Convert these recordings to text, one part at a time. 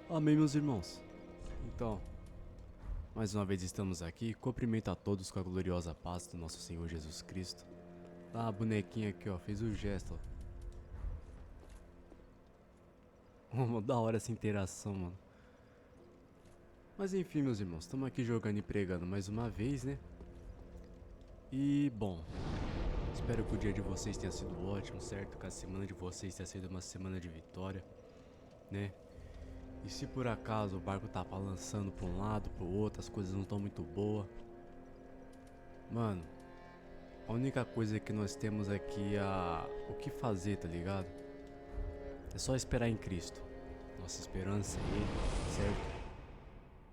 Amém, meus irmãos. Então, mais uma vez estamos aqui. Cumprimento a todos com a gloriosa paz do nosso Senhor Jesus Cristo. Ah, a bonequinha aqui, ó, fez o gesto, ó. Da hora essa interação, mano. Mas enfim, meus irmãos, estamos aqui jogando e pregando mais uma vez, né? E, bom, espero que o dia de vocês tenha sido ótimo, certo? Que a semana de vocês tenha sido uma semana de vitória, né? E se por acaso o barco tá balançando pra um lado, pro outro, as coisas não estão muito boas, mano, a única coisa que nós temos aqui o que fazer, tá ligado? É só esperar em Cristo. Nossa esperança é Ele, certo?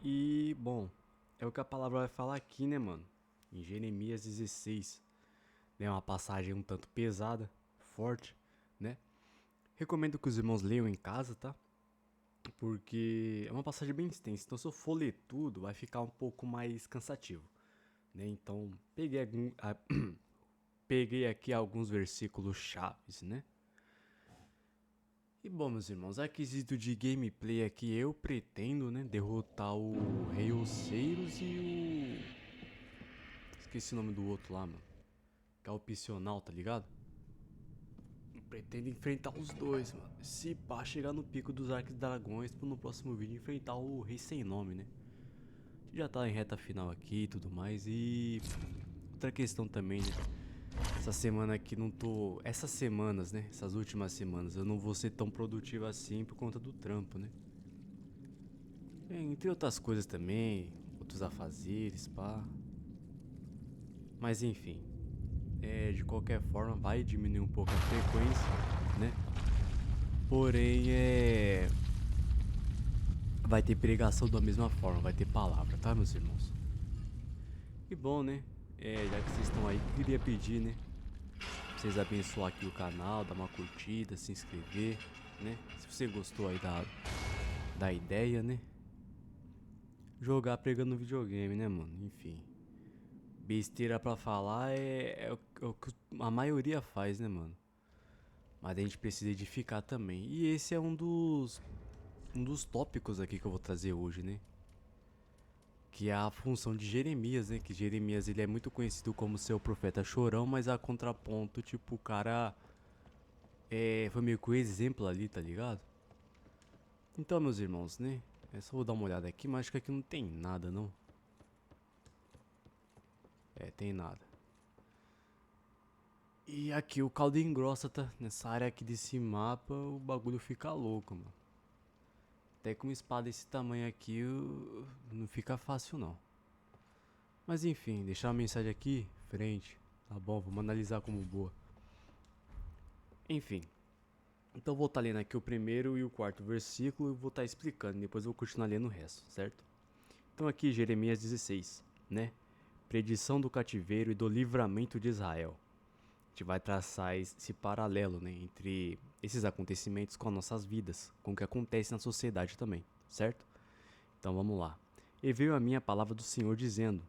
E, bom, é o que a palavra vai falar aqui, né, mano? Em Jeremias 16. É uma passagem um tanto pesada, forte, né? Recomendo que os irmãos leiam em casa, tá? Porque é uma passagem bem extensa, então se eu for ler tudo, vai ficar um pouco mais cansativo, né? Então, peguei aqui alguns versículos chaves, né? E bom, meus irmãos, a quesito de gameplay aqui, eu pretendo, né, derrotar o Rei Oceiros e o... Esqueci o nome do outro lá, mano. Que é o opcional, tá ligado? Eu pretendo enfrentar os dois, mano. Se pá, chegar no pico dos Arquidragões pro no próximo vídeo enfrentar o Rei Sem Nome, né? Já tá em reta final aqui e tudo mais. E outra questão também, né? Essa semana aqui não tô. Essas semanas, né? Essas últimas semanas, eu não vou ser tão produtivo assim por conta do trampo, né? Entre outras coisas também, outros afazeres, pá. Mas enfim, de qualquer forma vai diminuir um pouco a frequência, né? Porém, vai ter pregação da mesma forma, vai ter palavra, tá, meus irmãos? E bom, né? Já que vocês estão aí, queria pedir, né? Pra vocês abençoar aqui o canal, dar uma curtida, se inscrever, né? Se você gostou aí da ideia, né? Jogar pregando videogame, né, mano? Enfim. Besteira pra falar é o que a maioria faz, né, mano? Mas a gente precisa edificar também. E esse é um dos tópicos aqui que eu vou trazer hoje, né? Que é a função de Jeremias, né? Que Jeremias ele é muito conhecido como seu profeta chorão, mas a contraponto, tipo, o cara foi meio que o exemplo ali, tá ligado? Então, meus irmãos, né? Só vou dar uma olhada aqui, mas acho que aqui não tem nada, não. Tem nada. E aqui o caldo engrossa, tá? Nessa área aqui desse mapa, o bagulho fica louco, mano. Até com uma espada desse tamanho aqui, não fica fácil, não. Mas enfim, deixar uma mensagem aqui, frente. Tá bom, vamos analisar como boa. Enfim. Então vou estar lendo aqui o primeiro e o quarto versículo e vou estar explicando. Depois eu vou continuar lendo o resto, certo? Então aqui Jeremias 16, né? Predição do cativeiro e do livramento de Israel. A gente vai traçar esse paralelo, né, entre esses acontecimentos com as nossas vidas, com o que acontece na sociedade também, certo? Então vamos lá. E veio a minha palavra do Senhor dizendo: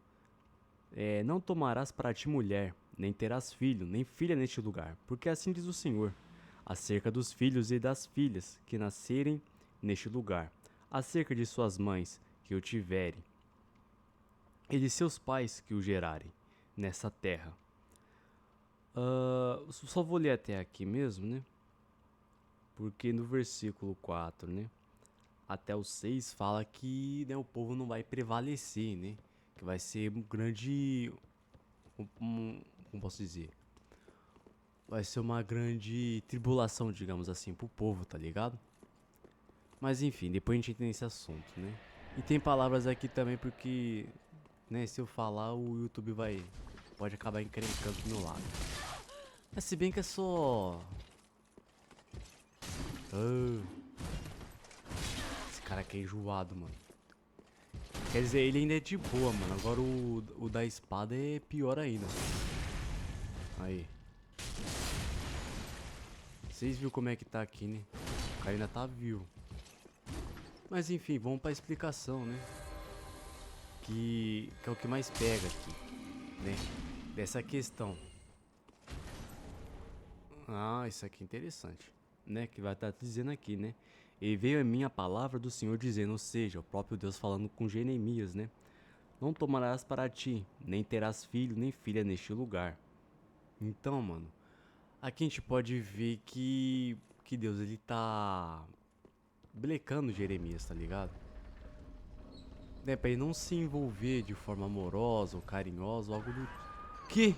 não tomarás para ti mulher, nem terás filho, nem filha neste lugar, porque assim diz o Senhor, acerca dos filhos e das filhas que nascerem neste lugar, acerca de suas mães que o tiverem, e de seus pais que o gerarem nessa terra. Só vou ler até aqui mesmo, né? Porque no versículo 4, né? Até o 6 fala que, né, o povo não vai prevalecer, né? Que vai ser um grande. Como posso dizer? Vai ser uma grande tribulação, digamos assim, pro povo, tá ligado? Mas enfim, depois a gente entra nesse assunto, né? E tem palavras aqui também porque, né, se eu falar o YouTube pode acabar encrencando pro meu lado. Mas se bem que é só... esse cara aqui é enjoado, mano. Quer dizer, ele ainda é de boa, mano. Agora o da espada é pior ainda. Aí. Vocês viram como é que tá aqui, né? O cara ainda tá vivo. Mas enfim, vamos pra explicação, né? Que é o que mais pega aqui, né? Dessa questão. Ah, isso aqui é interessante, né? Que vai estar dizendo aqui, né? E veio a mim a palavra do Senhor dizendo, ou seja, o próprio Deus falando com Jeremias, né? Não tomarás para ti, nem terás filho nem filha neste lugar. Então, mano, aqui a gente pode ver que Deus, ele tá blecando Jeremias, tá ligado? Né, pra ele não se envolver de forma amorosa ou carinhosa ou algo do... Que?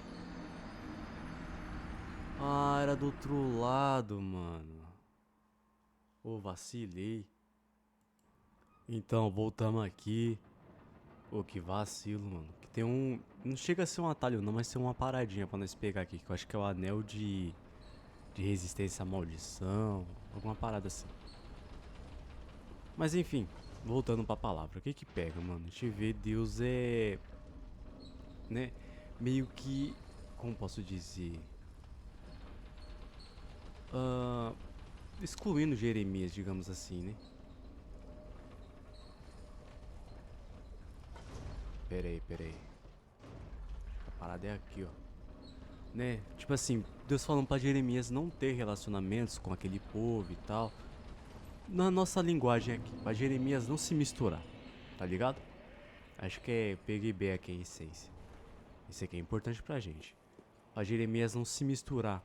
Ah, era do outro lado, mano. Ô, vacilei. Então, voltamos aqui. Ô, que vacilo, mano. Que tem um... Não chega a ser um atalho não, mas tem uma paradinha pra nós pegar aqui. Que eu acho que é o anel de resistência à maldição. Alguma parada assim. Mas enfim, voltando pra palavra. O que que pega, mano? A gente vê Deus é... Né? Meio que... Como posso dizer? Excluindo Jeremias, digamos assim, né? Pera aí. A parada é aqui, ó. Né? Tipo assim, Deus falando pra Jeremias não ter relacionamentos com aquele povo e tal. Na nossa linguagem aqui, pra Jeremias não se misturar, tá ligado? Acho que é peguei bem aqui a essência. Isso aqui é importante pra gente. Pra Jeremias não se misturar.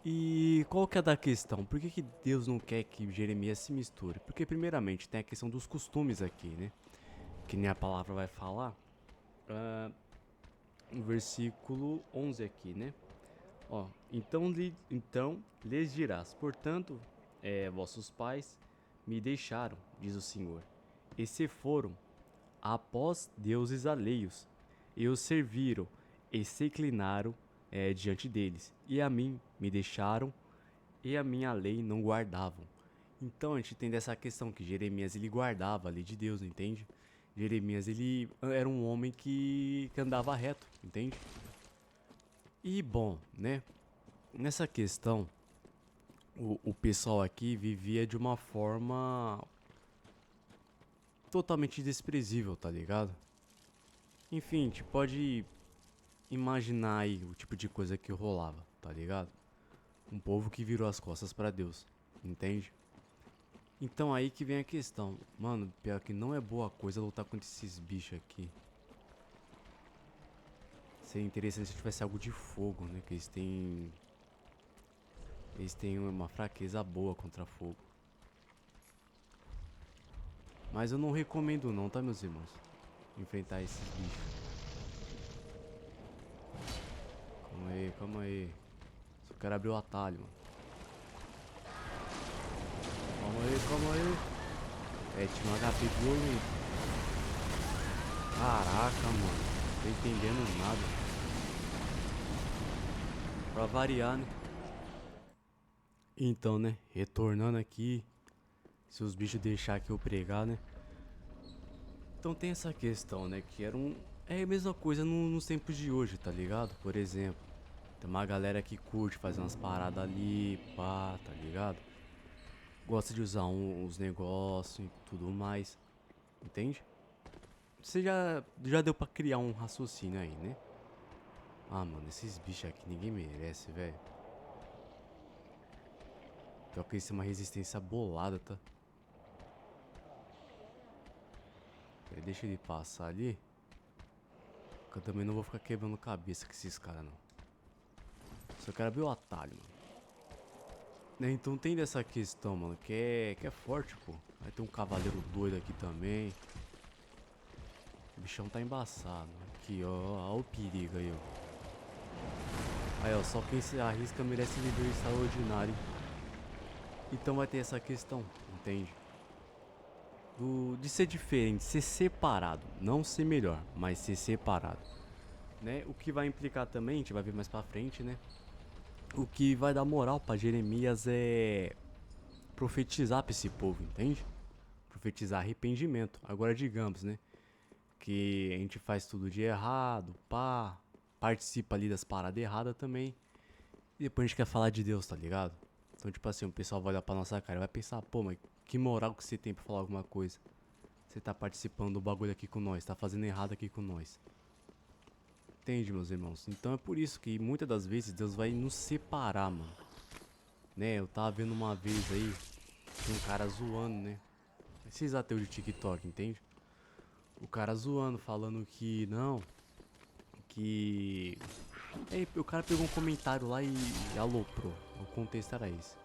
E qual que é da questão? Por que Deus não quer que Jeremias se misture? Porque primeiramente tem a questão dos costumes aqui, né? Que nem a palavra vai falar. No versículo 11 aqui, né? Ó, então lhes dirás, portanto, vossos pais me deixaram, diz o Senhor, e se foram após deuses alheios, e os serviram, e se inclinaram diante deles, e a mim me deixaram, e a minha lei não guardavam. Então a gente tem dessa questão que Jeremias ele guardava a lei de Deus, entende? Jeremias ele era um homem que andava reto, entende? E bom, né? Nessa questão, o pessoal aqui vivia de uma forma totalmente desprezível, tá ligado? Enfim, a gente pode imaginar aí o tipo de coisa que rolava, tá ligado? Um povo que virou as costas pra Deus, entende? Então aí que vem a questão. Mano, pior que não é boa coisa lutar contra esses bichos aqui. Seria interessante se tivesse algo de fogo, né? Que eles têm uma fraqueza boa contra fogo. Mas eu não recomendo não, tá, meus irmãos? Enfrentar esses bichos. Calma aí. Só quero abrir o atalho, mano. Calma aí. Tinha um HP violento. Caraca, mano. Não tô entendendo nada. Pra variar, né? Então, né? Retornando aqui. Se os bichos deixar que eu pregar, né? Então tem essa questão, né? Que era um... É a mesma coisa nos tempos de hoje, tá ligado? Por exemplo, tem uma galera que curte fazer umas paradas ali, pá, tá ligado? Gosta de usar uns negócios e tudo mais, entende? Você já deu pra criar um raciocínio aí, né? Ah, mano, esses bichos aqui ninguém merece, velho. Pior que isso é uma resistência bolada, tá? Deixa ele passar ali. Porque eu também não vou ficar quebrando cabeça com esses caras, não. Só quero abrir o atalho, mano. Né, então tem dessa questão, mano, que é forte, pô. Vai ter um cavaleiro doido aqui também. O bichão tá embaçado. Aqui, ó. Olha o perigo aí, ó. Aí, ó. Só quem se arrisca merece viver extraordinário. Então vai ter essa questão, entende? De ser diferente, ser separado. Não ser melhor, mas ser separado. Né? O que vai implicar também, a gente vai ver mais pra frente, né? O que vai dar moral pra Jeremias é profetizar pra esse povo, entende? Profetizar arrependimento. Agora digamos, né? Que a gente faz tudo de errado, pá. Participa ali das paradas erradas também. E depois a gente quer falar de Deus, tá ligado? Então, tipo assim, o pessoal vai olhar pra nossa cara e vai pensar, pô, mas que moral que você tem pra falar alguma coisa? Você tá participando do bagulho aqui com nós, tá fazendo errado aqui com nós. Entende, meus irmãos? Então é por isso que muitas das vezes Deus vai nos separar, mano. Né, eu tava vendo uma vez aí Tinha um cara zoando, né? Esses ateus de TikTok, entende? O cara zoando, falando que não, que... Aí o cara pegou um comentário lá e aloprou. O contexto era esse.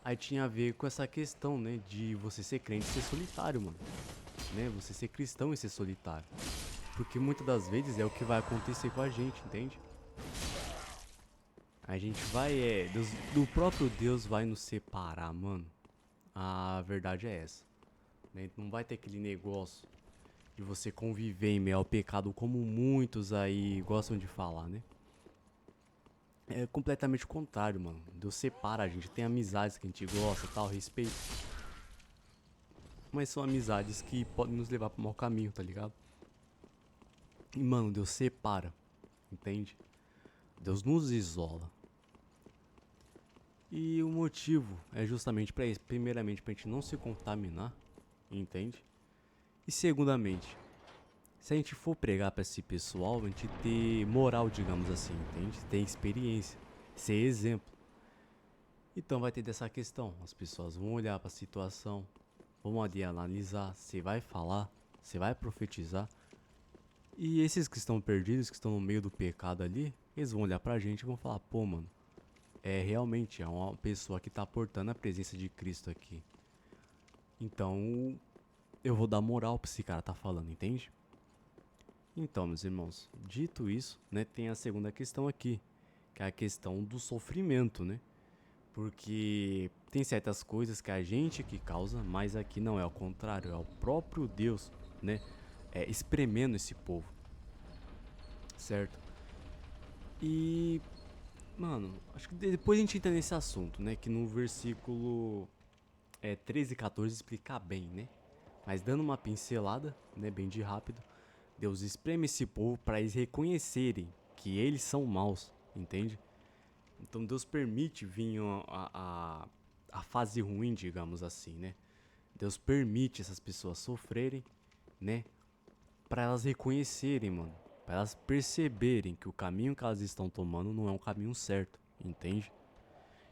Aí tinha a ver com essa questão, né, de você ser crente e ser solitário, mano. Né? Você ser cristão e ser solitário. Porque muitas das vezes é o que vai acontecer com a gente, entende? A gente vai, Deus, do próprio Deus vai nos separar, mano. A verdade é essa. Né? Não vai ter aquele negócio de você conviver em meio ao pecado como muitos aí gostam de falar, né? É completamente o contrário, mano. Deus separa a gente, tem amizades que a gente gosta, tal, respeito. Mas são amizades que podem nos levar pro mau caminho, tá ligado? E, mano, Deus separa, entende? Deus nos isola. E o motivo é justamente pra isso. Primeiramente, pra gente não se contaminar, entende? E segundamente, se a gente for pregar pra esse pessoal, a gente ter moral, digamos assim, entende? Ter experiência, ser exemplo. Então vai ter dessa questão. As pessoas vão olhar pra situação, vão ali analisar, você vai falar, você vai profetizar. E esses que estão perdidos, que estão no meio do pecado ali, eles vão olhar pra gente e vão falar, pô, mano, realmente é uma pessoa que tá portando a presença de Cristo aqui. Então, eu vou dar moral pra esse cara tá falando, entende? Então, meus irmãos, dito isso, né, tem a segunda questão aqui, que é a questão do sofrimento, né? Porque tem certas coisas que a gente que causa, mas aqui não é ao contrário, é o próprio Deus, né? Espremendo esse povo, certo? E, mano, acho que depois a gente entra nesse assunto, né? Que no versículo 13 e 14 explica bem, né? Mas dando uma pincelada, né, bem de rápido, Deus espreme esse povo para eles reconhecerem que eles são maus, entende? Então Deus permite vir a fase ruim, digamos assim, né? Deus permite essas pessoas sofrerem, né? Para elas reconhecerem, mano. Para elas perceberem que o caminho que elas estão tomando não é um caminho certo, entende?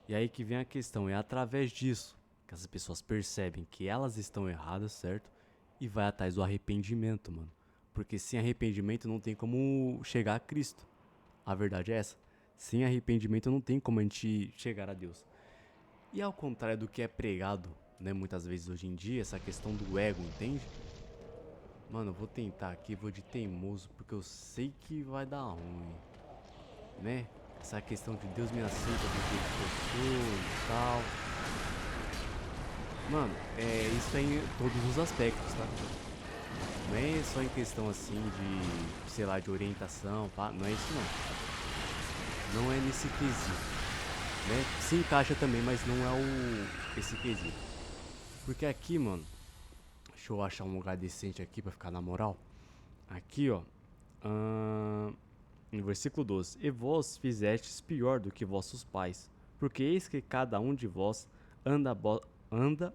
E aí que vem a questão, é através disso que essas pessoas percebem que elas estão erradas, certo? E vai atrás do arrependimento, mano. Porque sem arrependimento não tem como chegar a Cristo. A verdade é essa. Sem arrependimento não tem como a gente chegar a Deus. E ao contrário do que é pregado, né, muitas vezes hoje em dia, essa questão do ego, entende? Mano, eu vou tentar aqui, vou de teimoso, porque eu sei que vai dar ruim, né? Essa questão de Deus me aceita do jeito que eu sou e tal. Mano, isso é em todos os aspectos, tá? Não é só em questão assim de, sei lá, de orientação, pá. Não é isso não. Não é nesse quesito, né? Se encaixa também, mas não é esse quesito. Porque aqui, mano, deixa eu achar um lugar decente aqui pra ficar na moral. Aqui, ó. No versículo 12: E vós fizestes pior do que vossos pais, porque eis que cada um de vós anda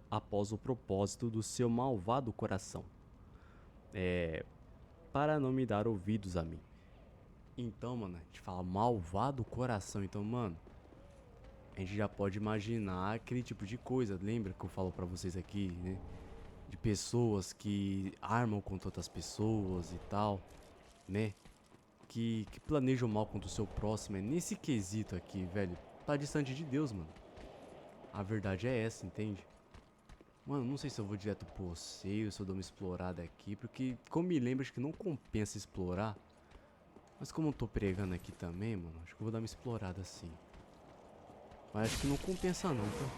após o propósito do seu malvado coração, para não me dar ouvidos a mim. Então, mano, a gente fala malvado coração. Então, mano, a gente já pode imaginar aquele tipo de coisa. Lembra que eu falo pra vocês aqui, né? De pessoas que armam contra outras pessoas e tal, né? Que planejam mal contra o seu próximo. É nesse quesito aqui, velho. Tá distante de Deus, mano. A verdade é essa, entende? Mano, não sei se eu vou direto pro Oceio, se eu dou uma explorada aqui, porque, como me lembro, acho que não compensa explorar. Mas como eu tô pregando aqui também, mano, acho que eu vou dar uma explorada assim. Mas acho que não compensa não, tá?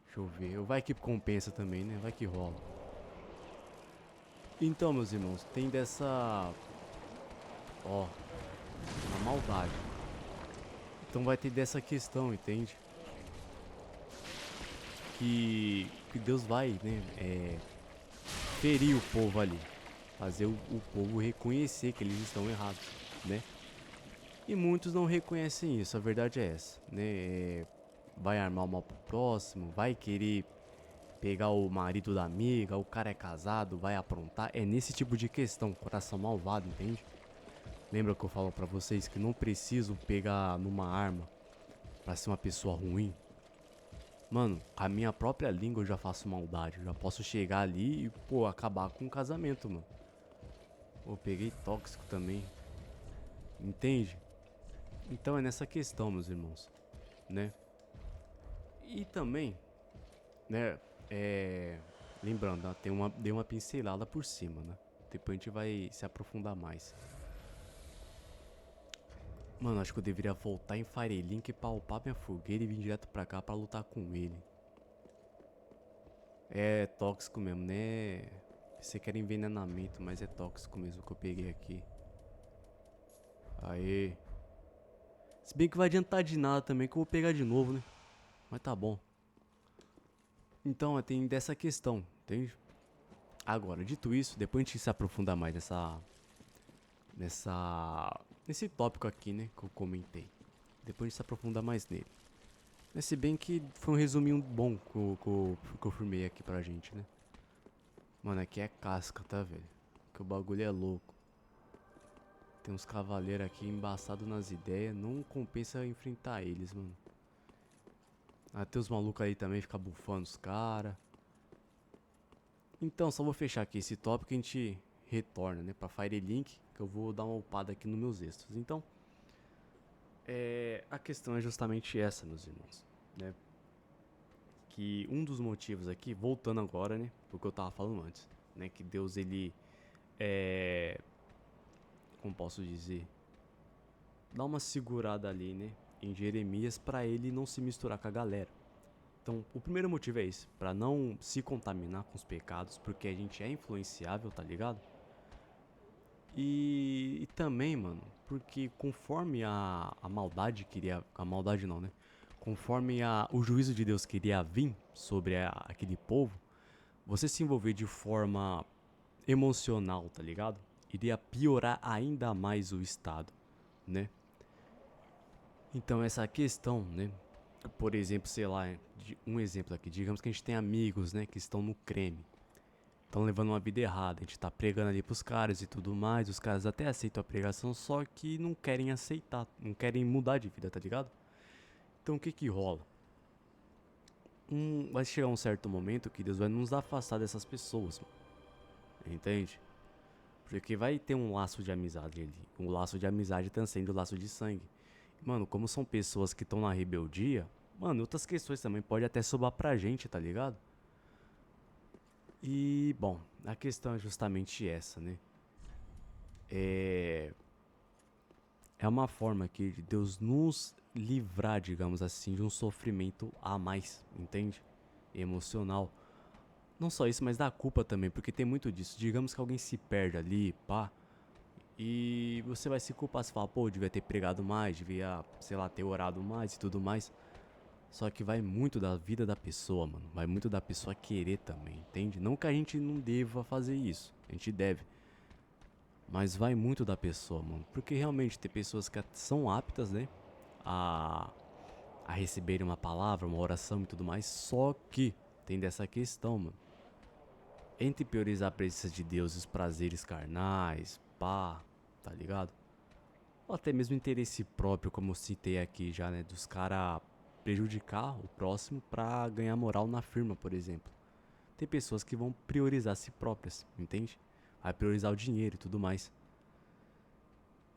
Deixa eu ver. Vai que compensa também, né? Vai que rola. Então, meus irmãos, tem dessa... Ó, a maldade. Então vai ter dessa questão, entende? Que Deus vai, né, ferir o povo ali. Fazer o povo reconhecer que eles estão errados, né? E muitos não reconhecem isso, a verdade é essa, né? Vai armar o mal pro próximo, vai querer pegar o marido da amiga, o cara é casado, vai aprontar. É nesse tipo de questão, coração malvado, entende? Lembra que eu falo pra vocês que não preciso pegar numa arma pra ser uma pessoa ruim. Mano, com a minha própria língua eu já faço maldade. Eu já posso chegar ali e, pô, acabar com o casamento, mano. Pô, peguei tóxico também. Entende? Então é nessa questão, meus irmãos, né? E também, né, lembrando, né, dei uma pincelada por cima, né? Depois a gente vai se aprofundar mais. Mano, acho que eu deveria voltar em Firelink, palpar minha fogueira e vir direto pra cá pra lutar com ele. É tóxico mesmo, né? Você quer envenenamento, mas é tóxico mesmo que eu peguei aqui. Aê. Se bem que vai adiantar de nada também, que eu vou pegar de novo, né? Mas tá bom. Então, tem dessa questão, entende? Agora, dito isso, depois a gente se aprofundar mais nesse tópico aqui, né, que eu comentei. Depois a gente se aprofundar mais nele. Mas se bem que foi um resuminho bom que eu firmei aqui pra gente, né? Mano, aqui é casca, tá, velho? Que o bagulho é louco. Tem uns cavaleiros aqui embaçados nas ideias. Não compensa enfrentar eles, mano. Ah, tem os malucos aí também, ficar bufando os caras. Então, só vou fechar aqui esse tópico e a gente retorna, né, pra Firelink, que eu vou dar uma upada aqui nos meus extras. Então, a questão é justamente essa, meus irmãos, né? Que um dos motivos aqui, voltando agora, né, pro que eu tava falando antes, né, que Deus, ele, como posso dizer, dá uma segurada ali, né, em Jeremias pra ele não se misturar com a galera. Então, o primeiro motivo é esse, pra não se contaminar com os pecados, porque a gente é influenciável, tá ligado? E também, mano, porque conforme a maldade queria. A maldade não, né? Conforme o juízo de Deus queria vir sobre aquele povo, você se envolver de forma emocional, tá ligado? Iria piorar ainda mais o estado, né? Então essa questão, né? Por exemplo, sei lá, um exemplo aqui, digamos que a gente tem amigos, né, que estão no creme. Estão levando uma vida errada, a gente tá pregando ali pros caras e tudo mais, os caras até aceitam a pregação, só que não querem aceitar, não querem mudar de vida, tá ligado? Então o que que rola? Vai chegar um certo momento que Deus vai nos afastar dessas pessoas, entende? Porque vai ter um laço de amizade ali, um laço de amizade transcende o laço de sangue. Mano, como são pessoas que estão na rebeldia, mano, outras questões também pode até sobrar pra gente, tá ligado? E, bom, a questão é justamente essa, né? É uma forma aqui de Deus nos livrar, digamos assim, de um sofrimento a mais, entende? Emocional. Não só isso, mas da culpa também, porque tem muito disso. Digamos que alguém se perde ali, pá, e você vai se culpar, você fala, pô, devia ter pregado mais, devia, sei lá, ter orado mais e tudo mais. Só que vai muito da vida da pessoa, mano. Vai muito da pessoa querer também, entende? Não que a gente não deva fazer isso, a gente deve. Mas vai muito da pessoa, mano. Porque realmente tem pessoas que são aptas, né? A, a receberem uma palavra, uma oração e tudo mais. Só que tem dessa questão, mano. Entre priorizar a presença de Deus e os prazeres carnais, pá, tá ligado? Ou até mesmo interesse próprio, como eu citei aqui já, né? Dos caras prejudicar o próximo pra ganhar moral na firma, por exemplo. Tem pessoas que vão priorizar a si próprias, entende? Vai priorizar o dinheiro e tudo mais.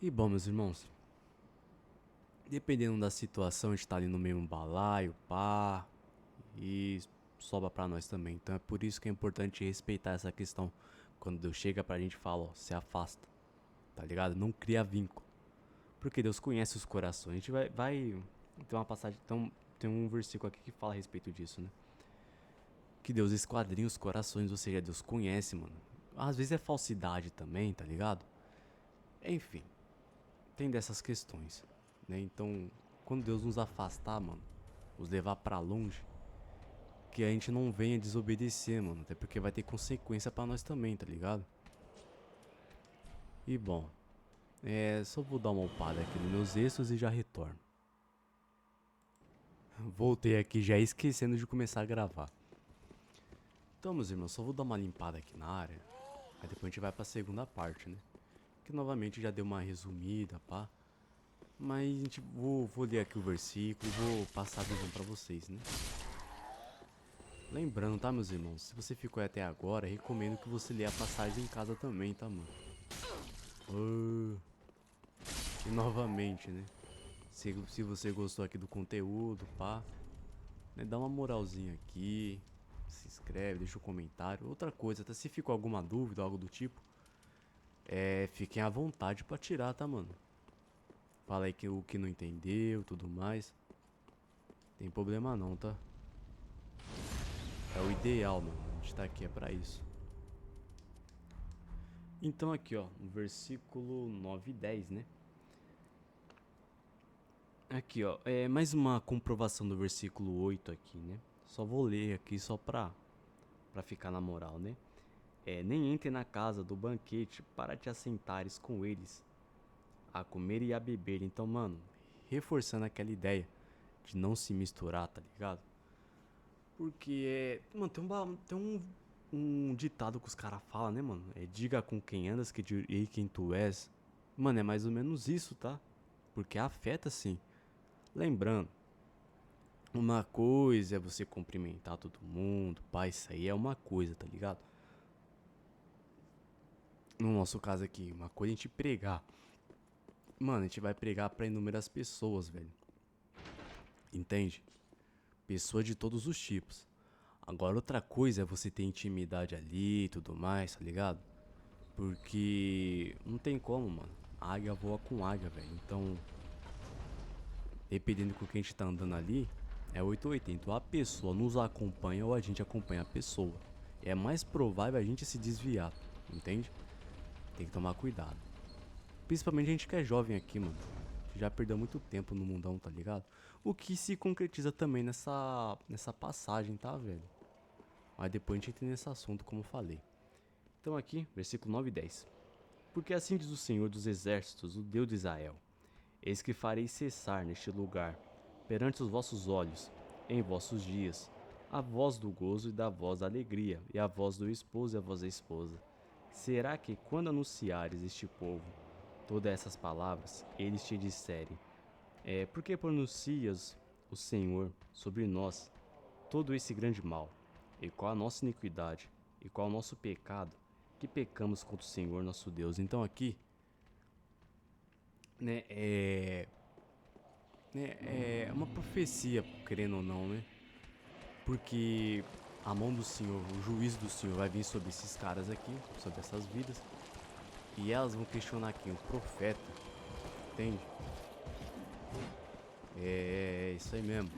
E bom, meus irmãos, dependendo da situação, a gente tá ali no mesmo balaio, pá, e sobra pra nós também. Então é por isso que é importante respeitar essa questão. Quando Deus chega pra gente e fala, ó, se afasta, tá ligado? Não cria vínculo. Porque Deus conhece os corações. A gente tem uma passagem, tem um versículo aqui que fala a respeito disso, né? Que Deus esquadrinha os corações, ou seja, Deus conhece, mano. Às vezes é falsidade também, tá ligado? Enfim, tem dessas questões, né? Então, quando Deus nos afastar, mano, nos levar pra longe, que a gente não venha desobedecer, mano, até porque vai ter consequência pra nós também, tá ligado? E bom, só vou dar uma upada aqui nos meus extras e já retorno. Voltei aqui já esquecendo de começar a gravar. Então, meus irmãos, só vou dar uma limpada aqui na área, aí depois a gente vai pra segunda parte, né? Que novamente já deu uma resumida, pá. Mas a gente vou ler aqui o versículo e vou passar a visão pra vocês, né? Lembrando, tá, meus irmãos? Se você ficou até agora, recomendo que você leia a passagem em casa também, tá, mano? E novamente, né? Se você gostou aqui do conteúdo, pá, né, dá uma moralzinha aqui, se inscreve, deixa um comentário. Outra coisa, tá? Se ficou alguma dúvida, algo do tipo, fiquem à vontade pra tirar, tá, mano? Fala aí o que não entendeu, tudo mais. Tem problema não, tá? É o ideal, mano. A gente tá aqui, é pra isso. Então aqui, ó, no versículo 9 e 10, né? Aqui, ó, mais uma comprovação do versículo 8 aqui, né? Só vou ler aqui só pra ficar na moral, né? Nem entre na casa do banquete para te assentares com eles, a comer e a beber. Então, mano, reforçando aquela ideia de não se misturar, tá ligado? Porque mano, tem um ditado que os caras falam, né, mano? Diga com quem andas que direi quem tu és. Mano, é mais ou menos isso, tá? Porque afeta sim. Lembrando, uma coisa é você cumprimentar todo mundo, pá, isso aí é uma coisa, tá ligado? No nosso caso aqui, uma coisa é a gente pregar. Mano, a gente vai pregar pra inúmeras pessoas, velho. Entende? Pessoas de todos os tipos. Agora outra coisa é você ter intimidade ali e tudo mais, tá ligado? Porque não tem como, mano. A águia voa com águia, velho. Então, dependendo com quem a gente tá andando ali, é 880. Ou a pessoa nos acompanha ou a gente acompanha a pessoa. É mais provável a gente se desviar, entende? Tem que tomar cuidado. Principalmente a gente que é jovem aqui, mano. Já perdeu muito tempo no mundão, tá ligado? O que se concretiza também nessa passagem, tá, velho? Mas depois a gente entra nesse assunto, como eu falei. Então aqui, versículo 9 e 10. Porque assim diz o Senhor dos Exércitos, o Deus de Israel: Eis que farei cessar neste lugar, perante os vossos olhos, em vossos dias, a voz do gozo e da voz da alegria, e a voz do esposo e a voz da esposa. Será que, quando anunciares este povo todas essas palavras, eles te disserem: por que pronuncias o Senhor sobre nós todo esse grande mal? E qual a nossa iniquidade? E qual o nosso pecado? Que pecamos contra o Senhor nosso Deus. Então aqui, né, é uma profecia, querendo ou não, né? Porque a mão do Senhor, o juízo do Senhor vai vir sobre esses caras aqui, sobre essas vidas. E elas vão questionar quem? O profeta. Entende? É isso aí mesmo.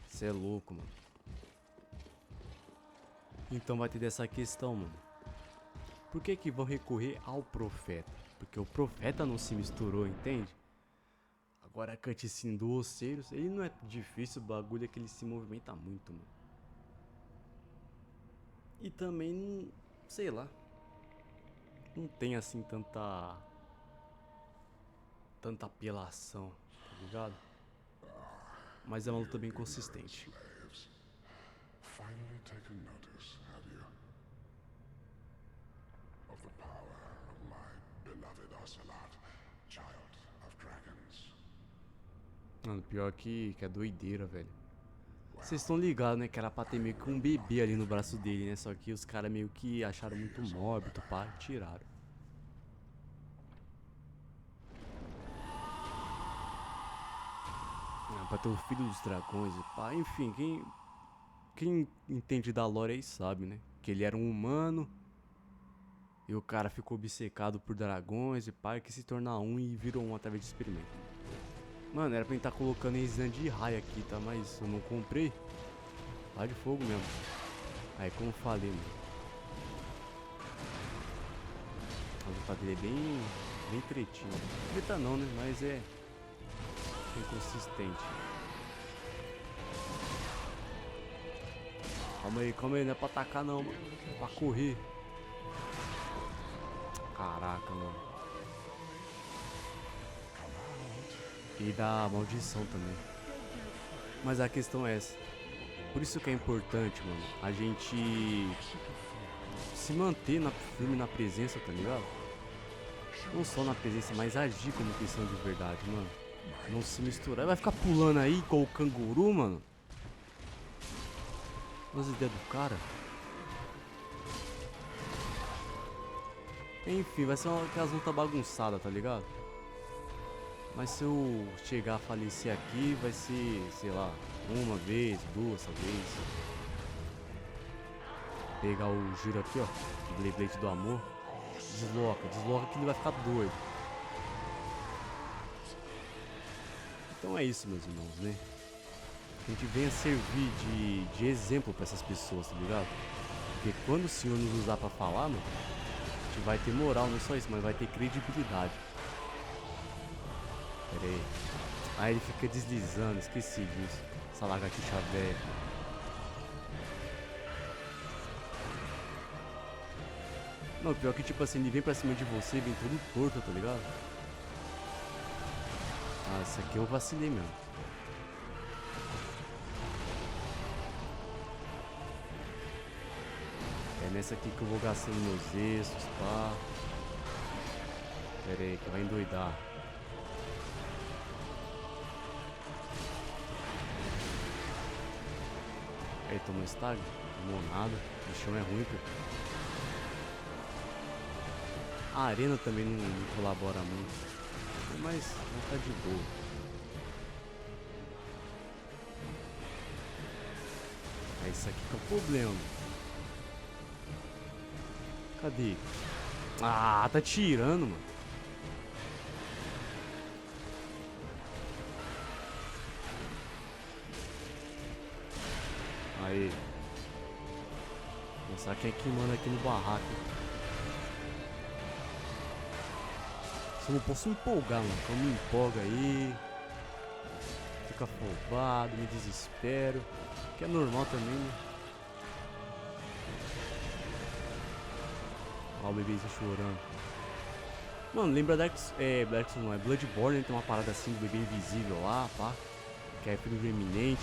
Você é louco, mano. Então vai ter dessa questão, mano. Por que vão recorrer ao profeta? Porque o profeta não se misturou, entende? Agora a cutscene do Oceiros, ele não é difícil, o bagulho é que ele se movimenta muito, mano. E também, sei lá, não tem assim tanta apelação, tá ligado? Mas é uma luta bem consistente. Finally taken notice, have you? Of the power of my beloved Ocelot, child of dragons. Mano, pior que é doideira, velho. Vocês estão ligados, né? Que era pra ter meio que um bebê ali no braço dele, né? Só que os caras meio que acharam muito mórbido, pá, e tiraram. Pra ter o filho dos dragões e pá. Enfim, quem entende da lore aí sabe, né? Que ele era um humano. E o cara ficou obcecado por dragões e pá, que se tornar um e virou um através de experimento. Mano, era pra gente estar colocando resina de raio aqui, tá? Mas eu não comprei. Lá de fogo mesmo. Aí, como eu falei, mano. A luta dele é bem tretinha. Treta não, né? Mas é bem consistente. Calma aí, não é pra atacar não, mano. É pra correr. Caraca, mano. E da maldição também. Mas a questão é essa. Por isso que é importante, mano, a gente se manter firme na presença, tá ligado? Não só na presença, mas agir como cristão de verdade, mano. Não se misturar. Vai ficar pulando aí igual o canguru, mano. Olha as ideias do cara. Enfim, vai ser aquelas lutas bagunçadas, tá ligado? Mas se eu chegar a falecer aqui, vai ser, sei lá, uma vez, duas vezes. Pegar o giro aqui, ó. O Beyblade do amor. Desloca que ele vai ficar doido. Então é isso, meus irmãos, né? Que a gente venha servir de exemplo pra essas pessoas, tá ligado? Porque quando o Senhor nos usar pra falar, mano, a gente vai ter moral, não só isso, mas vai ter credibilidade. Pera aí. Aí ele fica deslizando, esqueci disso. Essa lagartixa velha. Não, pior que tipo assim, ele vem pra cima de você, vem todo torto, tá ligado? Ah, esse aqui eu vacilei mesmo. É nessa aqui que eu vou gastando meus extras, pá. Pera aí, que vai endoidar. Aí, tomou stag? Tomou nada. O chão é ruim, pô. A arena também não colabora muito. Mas vai ficar de boa. É isso aqui que é o problema. Cadê? Ah, tá tirando, mano. Aí. Mostrar quem é que manda aqui no barraco. Só não posso me empolgar, mano. Então me empolga aí. Fica afobado, me desespero. Que é normal também, né? Olha o bebezinho chorando. Mano, lembra Dark Souls não, é Bloodborne, né? Tem uma parada assim do bebê invisível lá, pá. Que é filho do eminente.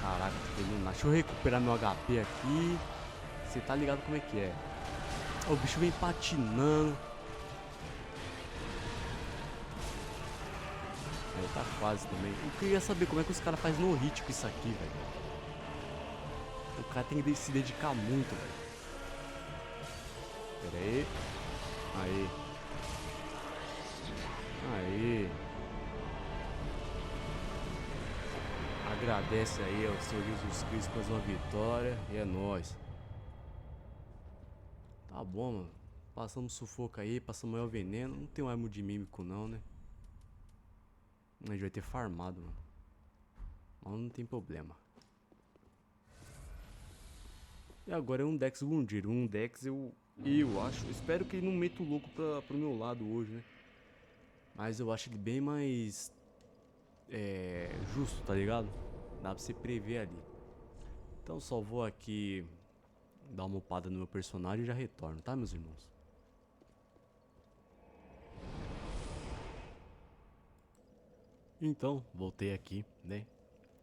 Caraca, tô pegando nada. Deixa eu recuperar meu HP aqui. Você tá ligado como é que é. O bicho vem patinando. Aí tá quase também. Eu queria saber como é que os caras fazem no hit com isso aqui, velho. O cara tem que se dedicar muito, velho. Pera aí. Aí. Aí. Agradece aí ao Senhor Jesus Cristo por sua vitória. E é nóis. Tá bom, mano. Passamos sufoco aí, passamos maior veneno. Não tem um arma de mímico não, né? A gente vai ter farmado, mano. Mas não tem problema. E agora é um Dex Gundir. Um Dex eu acho. Espero que ele não meta o louco pro meu lado hoje, né? Mas eu acho ele bem mais justo, tá ligado? Dá pra você prever ali. Então só vou aqui dar uma upada no meu personagem e já retorno, tá, meus irmãos? Então, voltei aqui, né?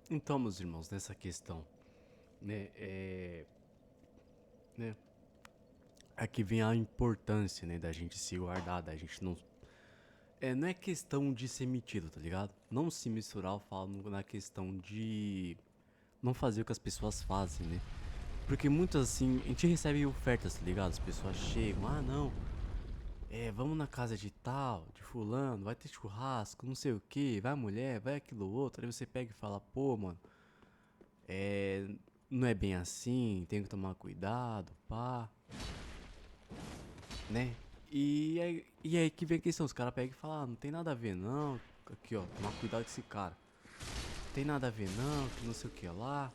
Então, meus irmãos, nessa questão, né? Né? Aqui vem a importância, né, da gente se guardar, da gente não. Não é questão de ser metido, tá ligado? Não se misturar, eu falo na questão de não fazer o que as pessoas fazem, né? Porque muitas assim, a gente recebe ofertas, tá ligado? As pessoas chegam, ah não, vamos na casa de tal, de fulano, vai ter churrasco, não sei o que, vai mulher, vai aquilo outro. Aí você pega e fala, pô, mano, não é bem assim, tem que tomar cuidado, pá, né? E aí que vem a questão, os caras pegam e falam, ah, não tem nada a ver não, aqui ó, tomar cuidado com esse cara. Não tem nada a ver não, que não sei o que lá.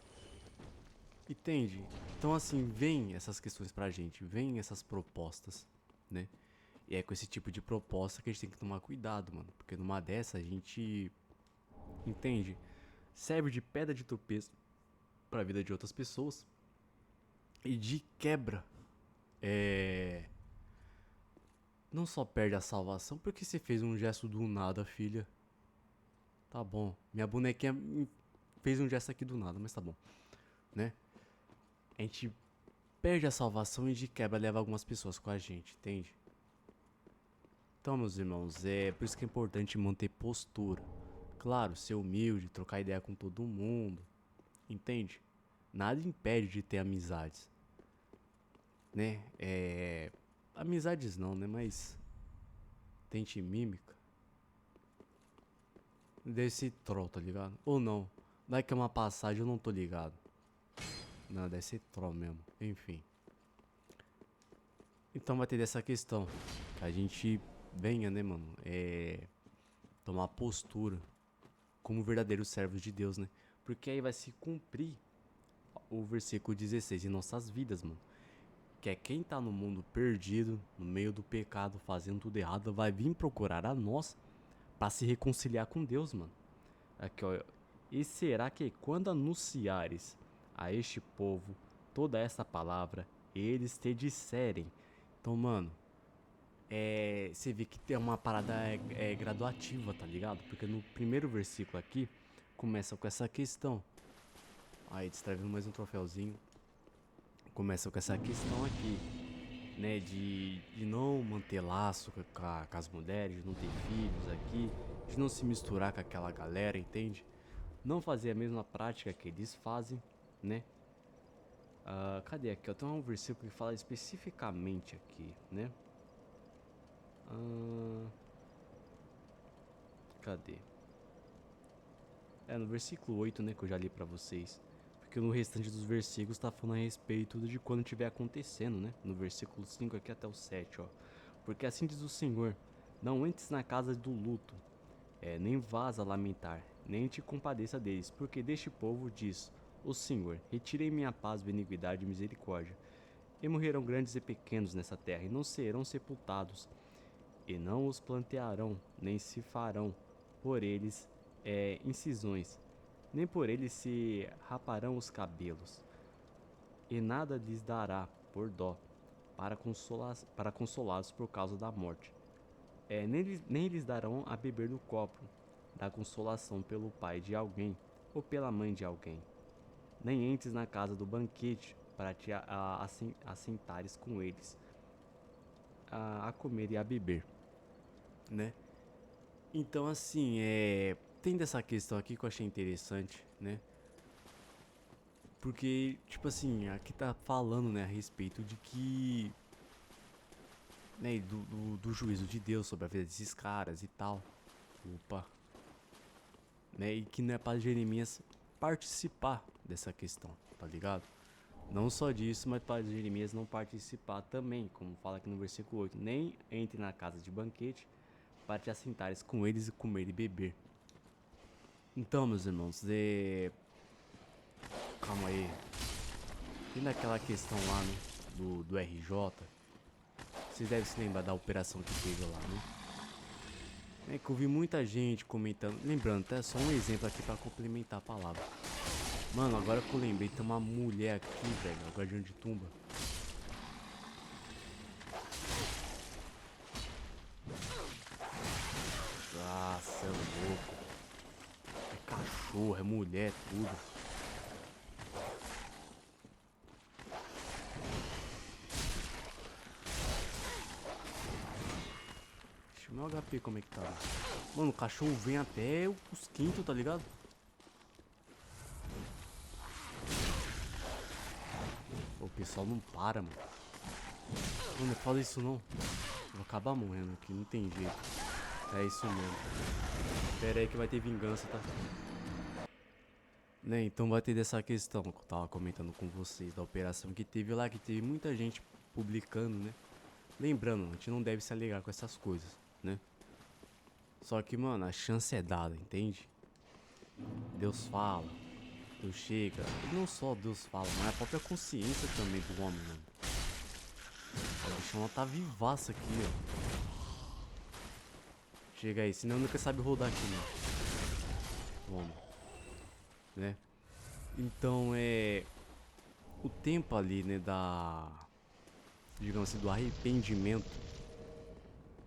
Entende? Então assim, vem essas questões pra gente, vem essas propostas, né? E é com esse tipo de proposta que a gente tem que tomar cuidado, mano. Porque numa dessa a gente, entende? Serve de pedra de tropeço pra vida de outras pessoas. E de quebra, não só perde a salvação porque você fez um gesto do nada, filha. Tá bom. Minha bonequinha fez um gesto aqui do nada, mas tá bom. Né? A gente perde a salvação e de quebra leva algumas pessoas com a gente, entende? Então, meus irmãos, é por isso que é importante manter postura. Claro, ser humilde, trocar ideia com todo mundo, entende? Nada impede de ter amizades, né? Amizades não, né? Mas tente mímica. Deve ser troll, tá ligado? Ou não. Vai que é uma passagem, eu não tô ligado. Não, deve ser troll mesmo. Enfim. Então vai ter dessa questão. Que a gente venha, né, mano? Tomar postura. Como verdadeiros servos de Deus, né? Porque aí vai se cumprir o versículo 16 em nossas vidas, mano. Que é quem tá no mundo perdido, no meio do pecado, fazendo tudo errado, vai vir procurar a nós pra se reconciliar com Deus, mano. Aqui, ó. E será que quando anunciares a este povo toda essa palavra, eles te disserem? Então, mano, você vê que tem uma parada graduativa, tá ligado? Porque no primeiro versículo aqui, começa com essa questão. Aí, distraindo mais um troféuzinho. Começa com essa questão aqui, né? De não manter laço com as mulheres, de não ter filhos aqui, de não se misturar com aquela galera, entende? Não fazer a mesma prática que eles fazem, né? Cadê aqui? Tem um versículo que fala especificamente aqui, né? Cadê? No versículo 8, né, que eu já li pra vocês. Porque no restante dos versículos tá falando a respeito de quando estiver acontecendo, né? No versículo 5 aqui até o 7, ó. Porque assim diz o Senhor: não entres na casa do luto, nem vás a lamentar, nem te compadeça deles, porque deste povo diz o Senhor: retirei minha paz, benignidade e misericórdia. E morrerão grandes e pequenos nessa terra, e não serão sepultados, e não os plantearão, nem se farão por eles incisões, nem por eles se raparão os cabelos, e nada lhes dará por dó, para consolá-los por causa da morte. Nem lhes darão a beber do copo da consolação pelo pai de alguém ou pela mãe de alguém. Nem entres na casa do banquete para te assentares com eles a comer e a beber, né? Então, assim, tem dessa questão aqui que eu achei interessante, né? Porque, tipo assim, aqui tá falando, né, a respeito de que, né, do juízo de Deus sobre a vida desses caras e tal. Opa. Né, e que não é para Jeremias participar dessa questão, tá ligado? Não só disso, mas para Jeremias não participar também, como fala aqui no versículo 8. Nem entre na casa de banquete para te assentares com eles e comer e beber. Então, meus irmãos, calma aí. Tem daquela questão lá, né, do RJ. Vocês devem se lembrar da operação que teve lá, né? É que eu vi muita gente comentando. Lembrando, tá? Só um exemplo aqui pra complementar a palavra. Mano, agora que eu lembrei, tem uma mulher aqui, velho, a guardiã de tumba. Ah, cê é louco. É cachorro, é mulher, tudo. Deixa eu ver o HP como é que tá. Mano, o cachorro vem até os quintos, tá ligado? O pessoal não para, mano. Mano, não fala isso não. Vou acabar morrendo aqui, não tem jeito. É isso mesmo. Pera aí que vai ter vingança, tá? Né, então vai ter dessa questão que eu tava comentando com vocês, da operação que teve lá, que teve muita gente publicando, né? Lembrando, a gente não deve se alegar com essas coisas, né? Só que, mano, a chance é dada, entende? Deus fala, Deus chega. E não só Deus fala, mas a própria consciência também do homem, mano. A bichona tá vivaça aqui, ó. Chega aí, senão nunca sabe rodar aqui, né? Vamos. Né? Então, o tempo ali, né, digamos assim, do arrependimento.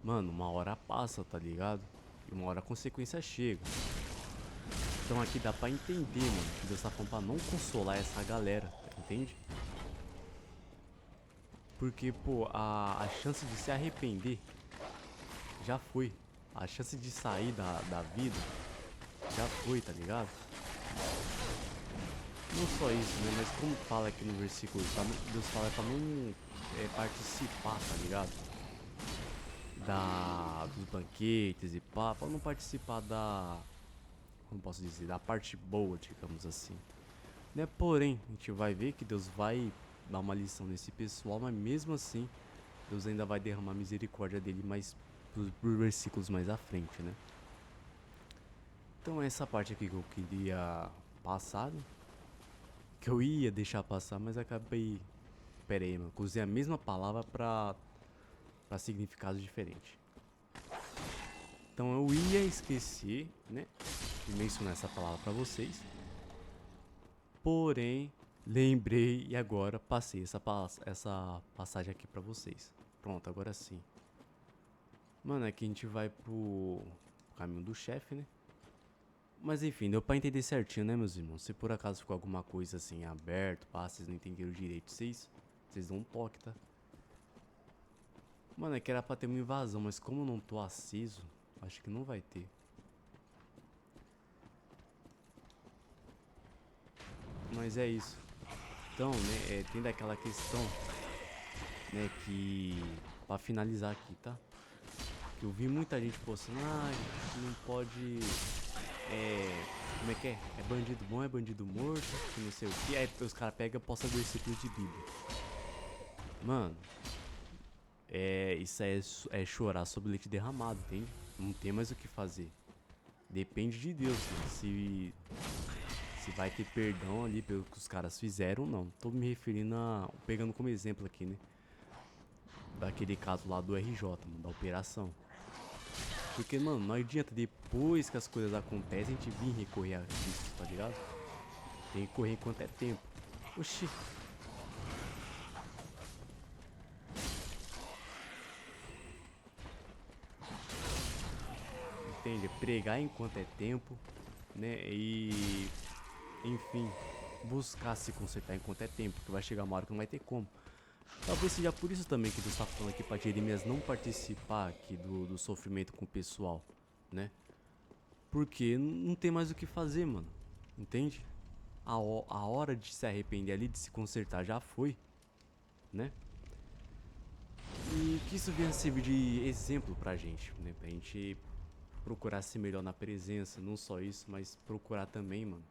Mano, uma hora passa, tá ligado? E uma hora a consequência chega. Então aqui dá pra entender, mano, que Deus tá falando pra não consolar essa galera, entende? Porque, pô, a chance de se arrepender já foi. A chance de sair da vida já foi, tá ligado? Não só isso, né? Mas como fala aqui no versículo, Deus fala pra não participar, tá ligado? Dos banquetes e pá, pra não participar como posso dizer, da parte boa, digamos assim. Né? Porém, a gente vai ver que Deus vai dar uma lição nesse pessoal, mas mesmo assim, Deus ainda vai derramar a misericórdia dele mais por versículos mais à frente, né? Então essa parte aqui que eu queria passar, né? Que eu ia deixar passar, mas acabei... Pera aí, mano, usei a mesma palavra pra significados diferentes. Então eu ia esquecer, né, de mencionar essa palavra pra vocês. Porém, lembrei e agora passei essa passagem aqui pra vocês. Pronto, agora sim. Mano, aqui a gente vai pro caminho do chefe, né? Mas enfim, deu pra entender certinho, né, meus irmãos? Se por acaso ficou alguma coisa assim aberto, vocês não entenderam direito, vocês dão um toque, tá? Mano, é que era pra ter uma invasão, mas como eu não tô aceso, acho que não vai ter. Mas é isso. Então, né, tem daquela questão, né, que... Pra finalizar aqui, tá? Que eu vi muita gente postando, não pode... Como é que é? É bandido bom, é bandido morto, que não sei o que. Aí os caras pegam e postam versículos de Bíblia. Mano, isso é chorar sobre leite derramado, entende? Não tem mais o que fazer. Depende de Deus, né? Se vai ter perdão ali pelo que os caras fizeram ou não. Tô me referindo pegando como exemplo aqui, né? Daquele caso lá do RJ, mano, da operação. Porque, mano, não adianta depois que as coisas acontecem a gente vir recorrer a Cristo, tá ligado? Tem que correr enquanto é tempo. Oxi. Entende? Pregar enquanto é tempo, né? E... Enfim, buscar se consertar enquanto é tempo, porque vai chegar uma hora que não vai ter como. Talvez seja por isso também que Deus está falando aqui para Jeremias não participar aqui do sofrimento com o pessoal, né? Porque não tem mais o que fazer, mano. Entende? A hora de se arrepender ali, de se consertar já foi, né? E que isso venha servir de exemplo pra gente, né? Pra gente procurar ser melhor na presença, não só isso, mas procurar também, mano,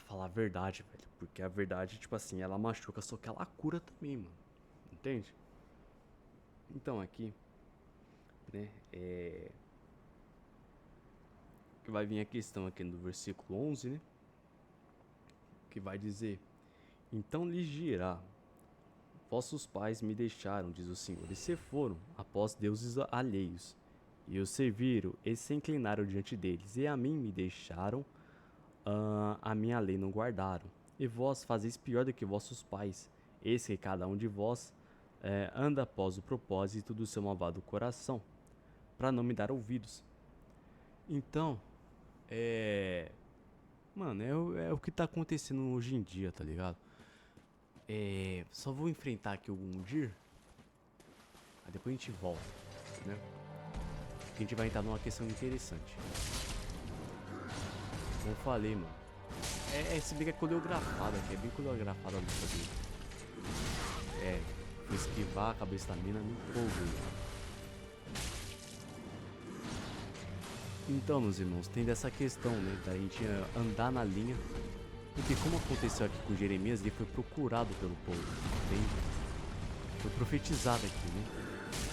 falar a verdade, velho. Porque a verdade, tipo assim, ela machuca, só que ela cura também, mano. Entende? Então aqui, né, que vai vir a questão aqui no versículo 11, né? Que vai dizer: Então lhes dirá: Vossos pais me deixaram, diz o Senhor, e se foram após deuses alheios, e os serviram, e se inclinaram diante deles, e a mim me deixaram, a minha lei não guardaram. E vós fazeis pior do que vossos pais. Eis que cada um de vós anda após o propósito do seu malvado coração, para não me dar ouvidos. Então, mano, é o que tá acontecendo hoje em dia, tá ligado? Só vou enfrentar aqui o Gundyr, aí depois a gente volta, né? Porque a gente vai entrar numa questão interessante. Como eu falei, mano, se bem que é coreografado aqui, é bem coreografado a luta dele. Fui esquivar a cabeça da mina, me empolguei. Então, meus irmãos, tem dessa questão, né, da gente andar na linha. Porque como aconteceu aqui com Jeremias, ele foi procurado pelo povo, entende? Foi profetizado aqui, né?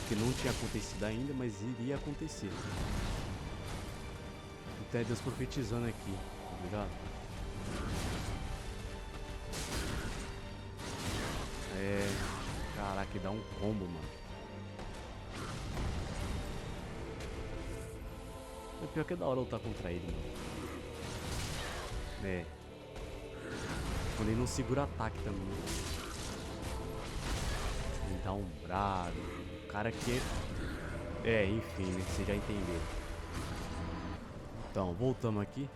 Que não tinha acontecido ainda, mas iria acontecer. Então é Deus profetizando aqui, tá ligado? Caraca, dá um combo, mano. É pior que é da hora lutar contra ele, mano. Quando ele não segura ataque também. Ele dá um brado. O cara que enfim, né? Vocês já entenderam. Então, voltamos aqui.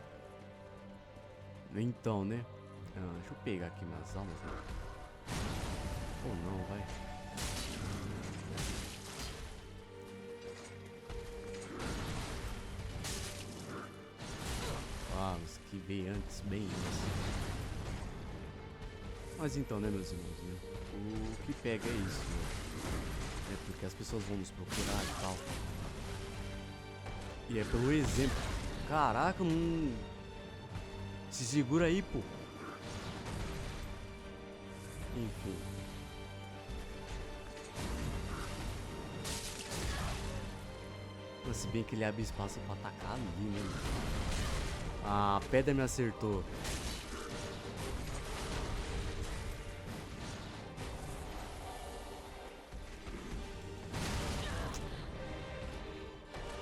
Então, né? Deixa eu pegar aqui minhas almas, né? Ou não, vai. Ah, esquivei antes, bem antes. Mas então, né, meus irmãos, né? O que pega é isso, né? É porque as pessoas vão nos procurar e tal. E é pelo exemplo. Caraca, não... Se segura aí, pô. Enfim. Mas se bem que ele abre espaço pra atacar ali, né? Ah, a pedra me acertou.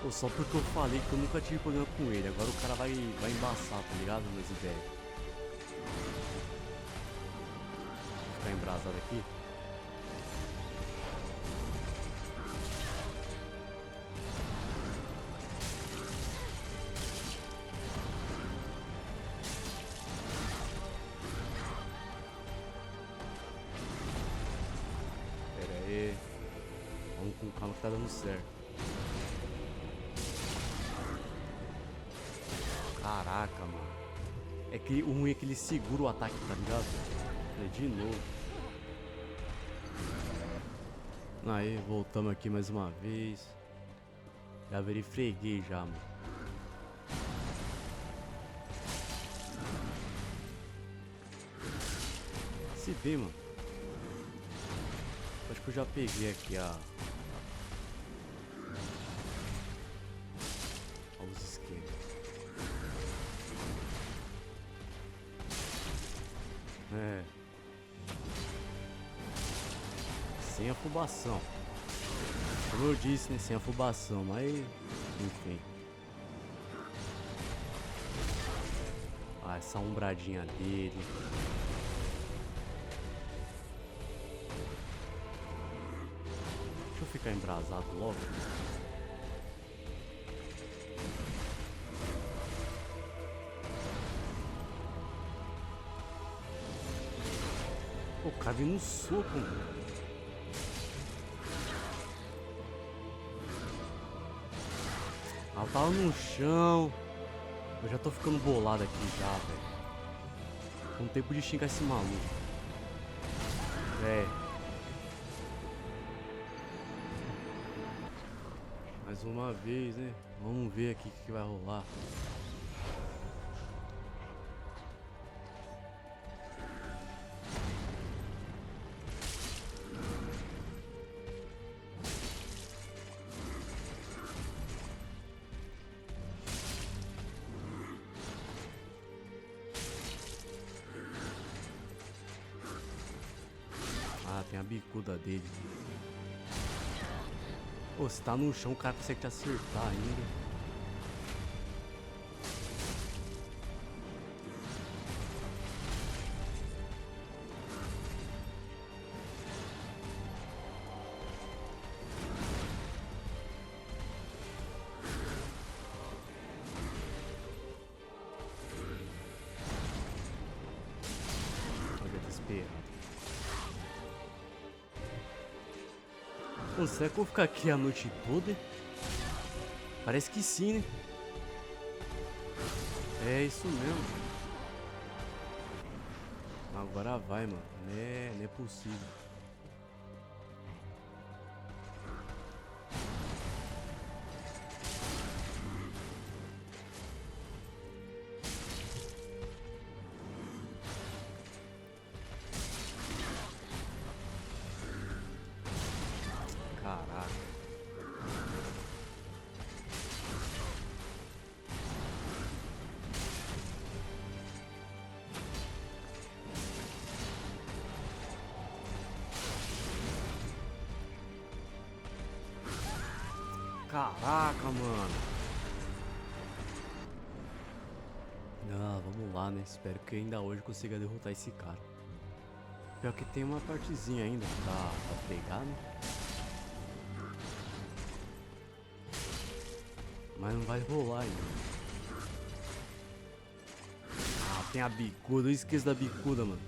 Pô, só porque eu falei que eu nunca tive problema com ele. Agora o cara vai embaçar, tá ligado? Nas ideias. Vou ficar embrasado aqui. Pera aí. Vamos com calma que tá dando certo. Caraca, mano. É que o ruim é que ele segura o ataque, tá ligado? De novo. Aí, voltamos aqui mais uma vez. Já freguei já, mano. Se vê, mano. Acho que eu já peguei aqui a... os esquemas. É. Sem afobação. Como eu disse, né? Sem afobação, mas... enfim. Ah, essa umbradinha dele. Deixa eu ficar embrasado logo. O cara vem no soco, mano. Ela tava no chão. Eu já tô ficando bolado aqui já, velho. Não tem tempo de xingar esse maluco. É. Mais uma vez, né? Vamos ver aqui o que vai rolar. Ah, tem a bicuda dele. Pô, se tá no chão, o cara consegue te acertar ainda. Olha, desesperado. Pô, será que eu vou ficar aqui a noite toda? Parece que sim, né? É isso mesmo. Agora vai, mano. Não é possível. Caraca. Caraca, mano. Ah, vamos lá, né? Espero que ainda hoje consiga derrotar esse cara. Pior que tem uma partezinha ainda pra pegar, né? Mas não vai rolar ainda. Ah, tem a bicuda. Eu esqueço da bicuda, mano.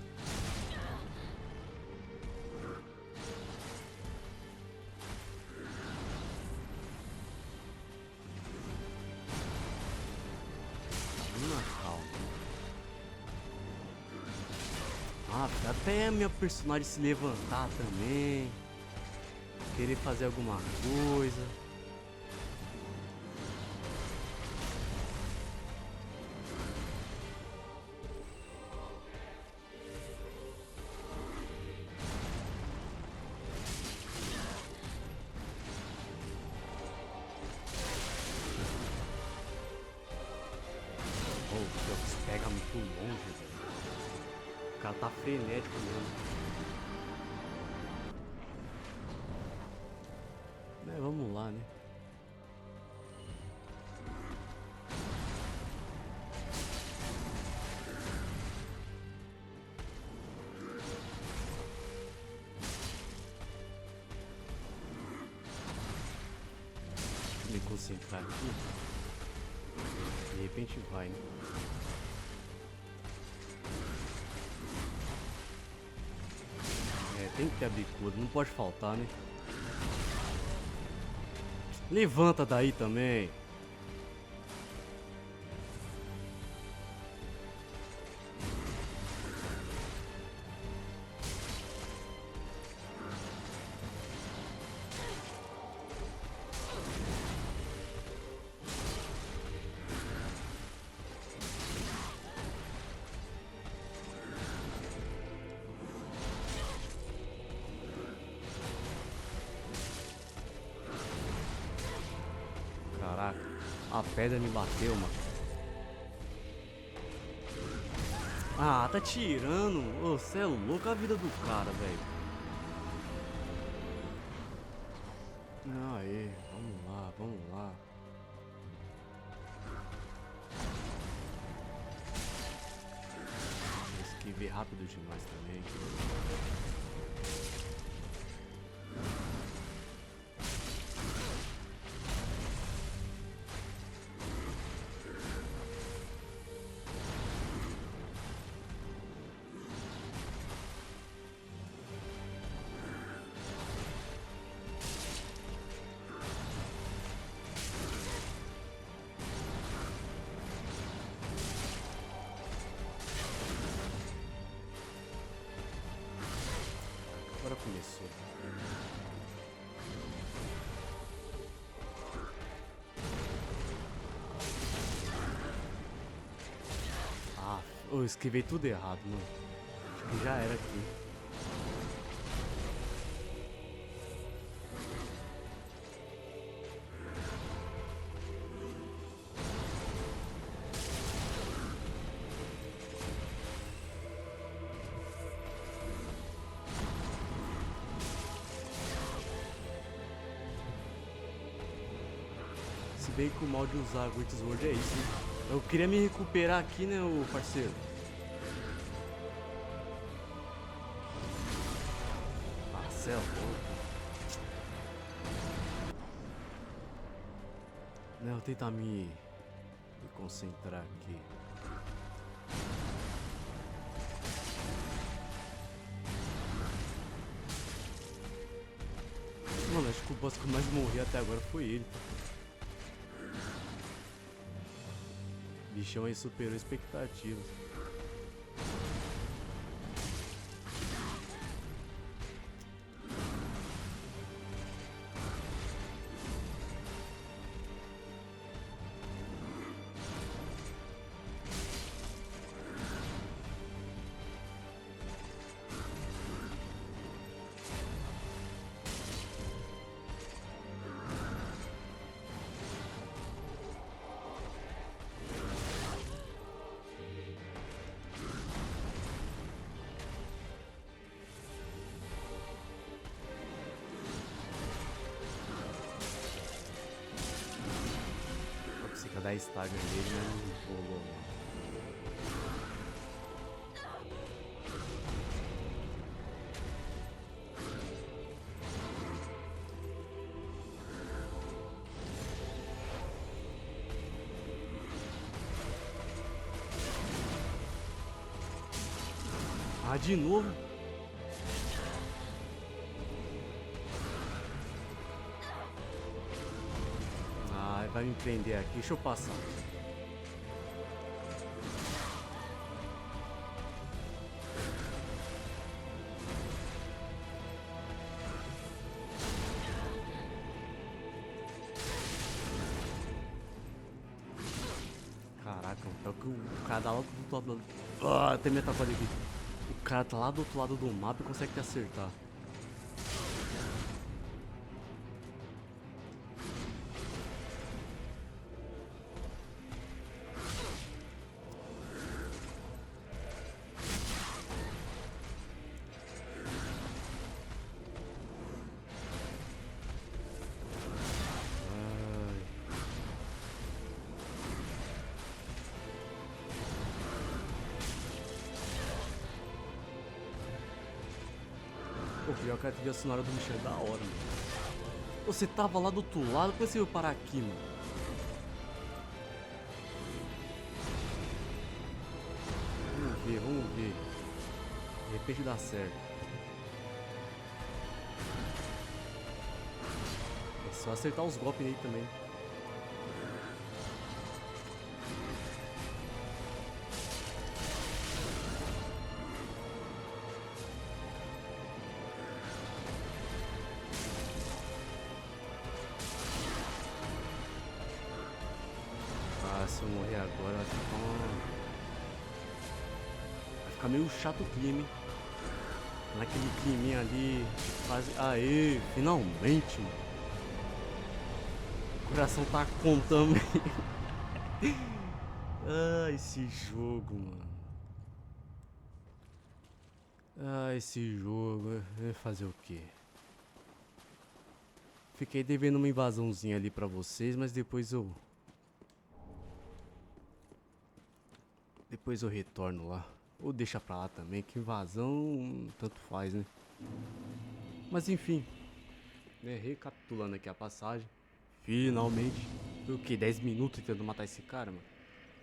Até a minha personagem se levantar também. Querer fazer alguma coisa. Oh, o Felps pega muito longe, velho. O cara tá frenético mesmo. Vamos lá, né? Deixa eu me concentrar aqui. De repente vai, né? Tem que ter a bicuda, não pode faltar, né? Levanta daí também. Caraca, a pedra me bateu, mano. Ah, tá tirando. Ô, cê é louco a vida do cara, velho. Não, aí, vamos lá, vamos lá. Esquivei rápido demais também. Agora começou. Ah, eu escrevi tudo errado, mano. Acho que já era aqui. Se bem que o mal de usar Great Sword é isso, né? Eu queria me recuperar aqui, né, ô parceiro? Ah, cê é louco. Não, eu vou tentar me concentrar aqui. Mano, acho que o boss que eu mais morri até agora foi ele. Bichão aí superou expectativas. Pra dar stagger nele, mas não rolou. Ah, de novo? Ah, vai me prender aqui. Deixa eu passar. cara, que o cara tá lá do outro lado. Ah, até me atrapalhei aqui. O cara tá lá do outro lado do mapa e consegue te acertar. Ai. Pô, pior que a trilha sonora do bicho é da hora, mano. Você tava lá do outro lado, como você veio parar aqui, mano? Vamos ver, vamos ver. De repente dá certo. É só acertar os golpes aí também. Ah, se eu morrer agora vai ficar vai ficar meio chato o clima, hein? Naquele climinha ali, quase. Aê, finalmente, mano. O coração tá contando. Ah, esse jogo, mano. Ah, esse jogo. Vai fazer o quê? Fiquei devendo uma invasãozinha ali pra vocês, mas depois eu. Depois eu retorno lá. Ou deixa pra lá também, que invasão tanto faz, né? Mas enfim, né, recapitulando aqui a passagem. Finalmente. Foi o que? 10 minutos tentando matar esse cara, mano?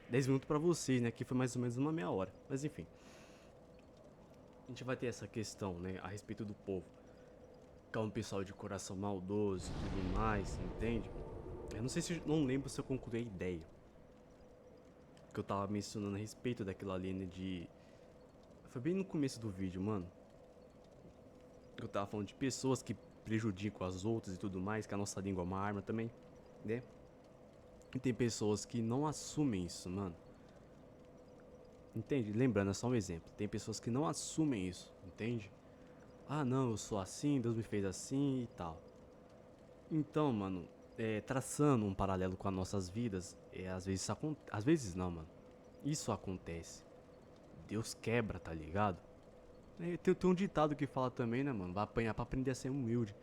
10 minutos pra vocês, né? Aqui foi mais ou menos uma meia hora. Mas enfim. A gente vai ter essa questão, né? A respeito do povo. Que é um pessoal de coração maldoso e tudo mais, entende? Eu não sei se. Não lembro se eu concluí a ideia. Que eu tava mencionando a respeito daquilo ali, né? De. Foi bem no começo do vídeo, mano. Eu tava falando de pessoas que prejudicam as outras e tudo mais, que a nossa língua é uma arma também, né? E tem pessoas que não assumem isso, mano. Entende? Lembrando, é só um exemplo. Tem pessoas que não assumem isso, entende? Ah, não, eu sou assim, Deus me fez assim e tal. Então, mano, traçando um paralelo com as nossas vidas, às vezes isso acontece. Às vezes não, mano. Isso acontece. Deus quebra, tá ligado? Tem um ditado que fala também, né, mano? Vai apanhar pra aprender a ser humilde.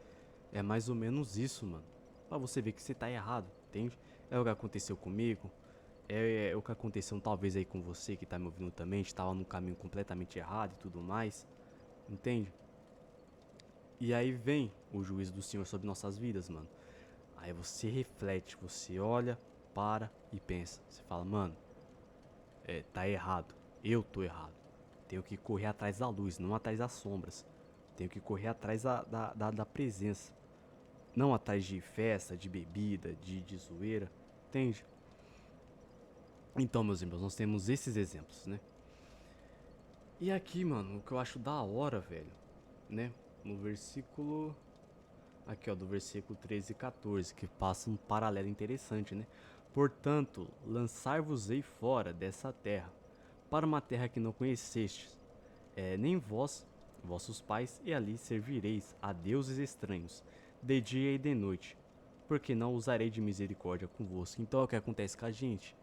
É mais ou menos isso, mano. Pra você ver que você tá errado, entende? É o que aconteceu comigo. É o que aconteceu talvez aí com você que tá me ouvindo também. A gente tava num caminho completamente errado e tudo mais. Entende? E aí vem o juízo do Senhor sobre nossas vidas, mano. Aí você reflete, você olha, para e pensa. Você fala, mano, tá errado. Eu tô errado. Tenho que correr atrás da luz, não atrás das sombras. Tenho que correr atrás da presença. Não atrás de festa, de bebida, de zoeira. Entende? Então, meus irmãos, nós temos esses exemplos, né? E aqui, mano, o que eu acho da hora, velho, né? No versículo. Aqui, ó, do versículo 13 e 14, que passa um paralelo interessante, né? Portanto, lançar-vos-ei fora dessa terra, para uma terra que não conhecestes, nem vós, vossos pais, e ali servireis a deuses estranhos, de dia e de noite, porque não usarei de misericórdia convosco. Então é o que acontece com a gente.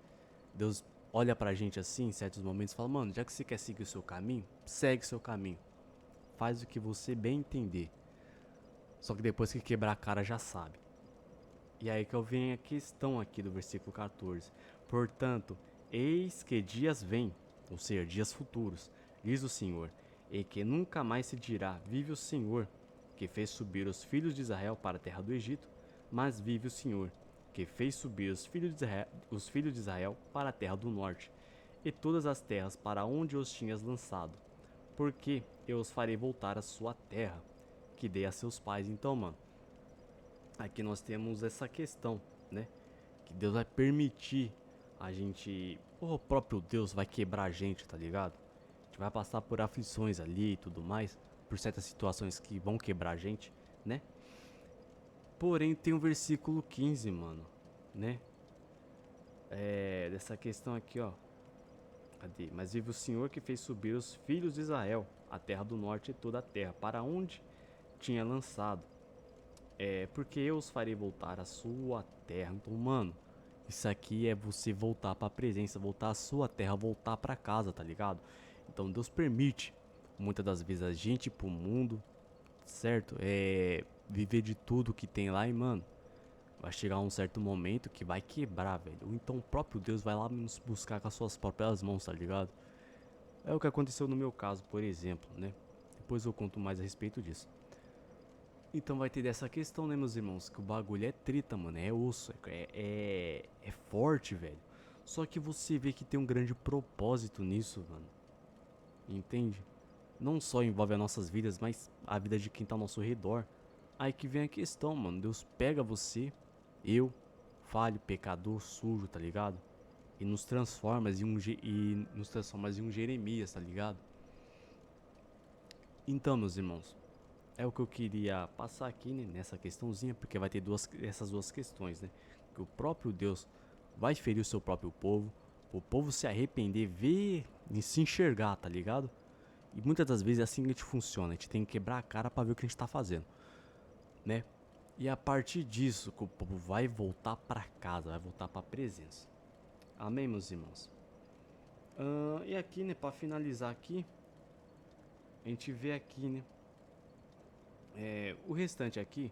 Deus olha pra gente assim, em certos momentos, e fala, mano, já que você quer seguir o seu caminho, segue o seu caminho. Faz o que você bem entender. Só que depois que quebrar a cara já sabe. E aí que eu venho a questão aqui do versículo 14. Portanto, eis que dias vêm, ou seja, dias futuros, diz o Senhor, e que nunca mais se dirá, vive o Senhor, que fez subir os filhos de Israel para a terra do Egito, mas vive o Senhor, que fez subir os filhos de Israel para a terra do norte, e todas as terras para onde os tinhas lançado, porque eu os farei voltar à sua terra, que dei a seus pais. Então, mano, aqui nós temos essa questão, né? Que Deus vai permitir a gente. O próprio Deus vai quebrar a gente, tá ligado? A gente vai passar por aflições ali e tudo mais, por certas situações que vão quebrar a gente, né? Porém, tem o versículo 15, mano, né? Dessa questão aqui, ó. Cadê? Mas vive o Senhor que fez subir os filhos de Israel, a terra do norte e toda a terra, para onde tinha lançado. Porque eu os farei voltar à sua terra. Então, mano, isso aqui é você voltar pra presença, voltar à sua terra, voltar pra casa, tá ligado? Então Deus permite, muitas das vezes, a gente ir pro mundo, certo? Viver de tudo que tem lá e, mano, vai chegar um certo momento que vai quebrar, velho. Ou então o próprio Deus vai lá nos buscar com as suas próprias mãos, tá ligado? É o que aconteceu no meu caso, por exemplo, né? Depois eu conto mais a respeito disso. Então vai ter dessa questão, né, meus irmãos? Que o bagulho é treta, mano. É osso. É forte, velho. Só que você vê que tem um grande propósito nisso, mano. Entende? Não só envolve as nossas vidas, mas a vida de quem tá ao nosso redor. Aí que vem a questão, mano. Deus pega você, eu, falho, pecador, sujo, tá ligado? E nos transforma em um Jeremias, tá ligado? Então, meus irmãos, é o que eu queria passar aqui, né, nessa questãozinha, porque vai ter essas duas questões, né? Que o próprio Deus vai ferir o seu próprio povo, o povo se arrepender, ver e se enxergar, tá ligado? E muitas das vezes é assim que a gente funciona, a gente tem que quebrar a cara pra ver o que a gente tá fazendo, né? E a partir disso, que o povo vai voltar pra casa, vai voltar pra presença. Amém, meus irmãos? E aqui, né, pra finalizar aqui, a gente vê aqui, né, o restante aqui,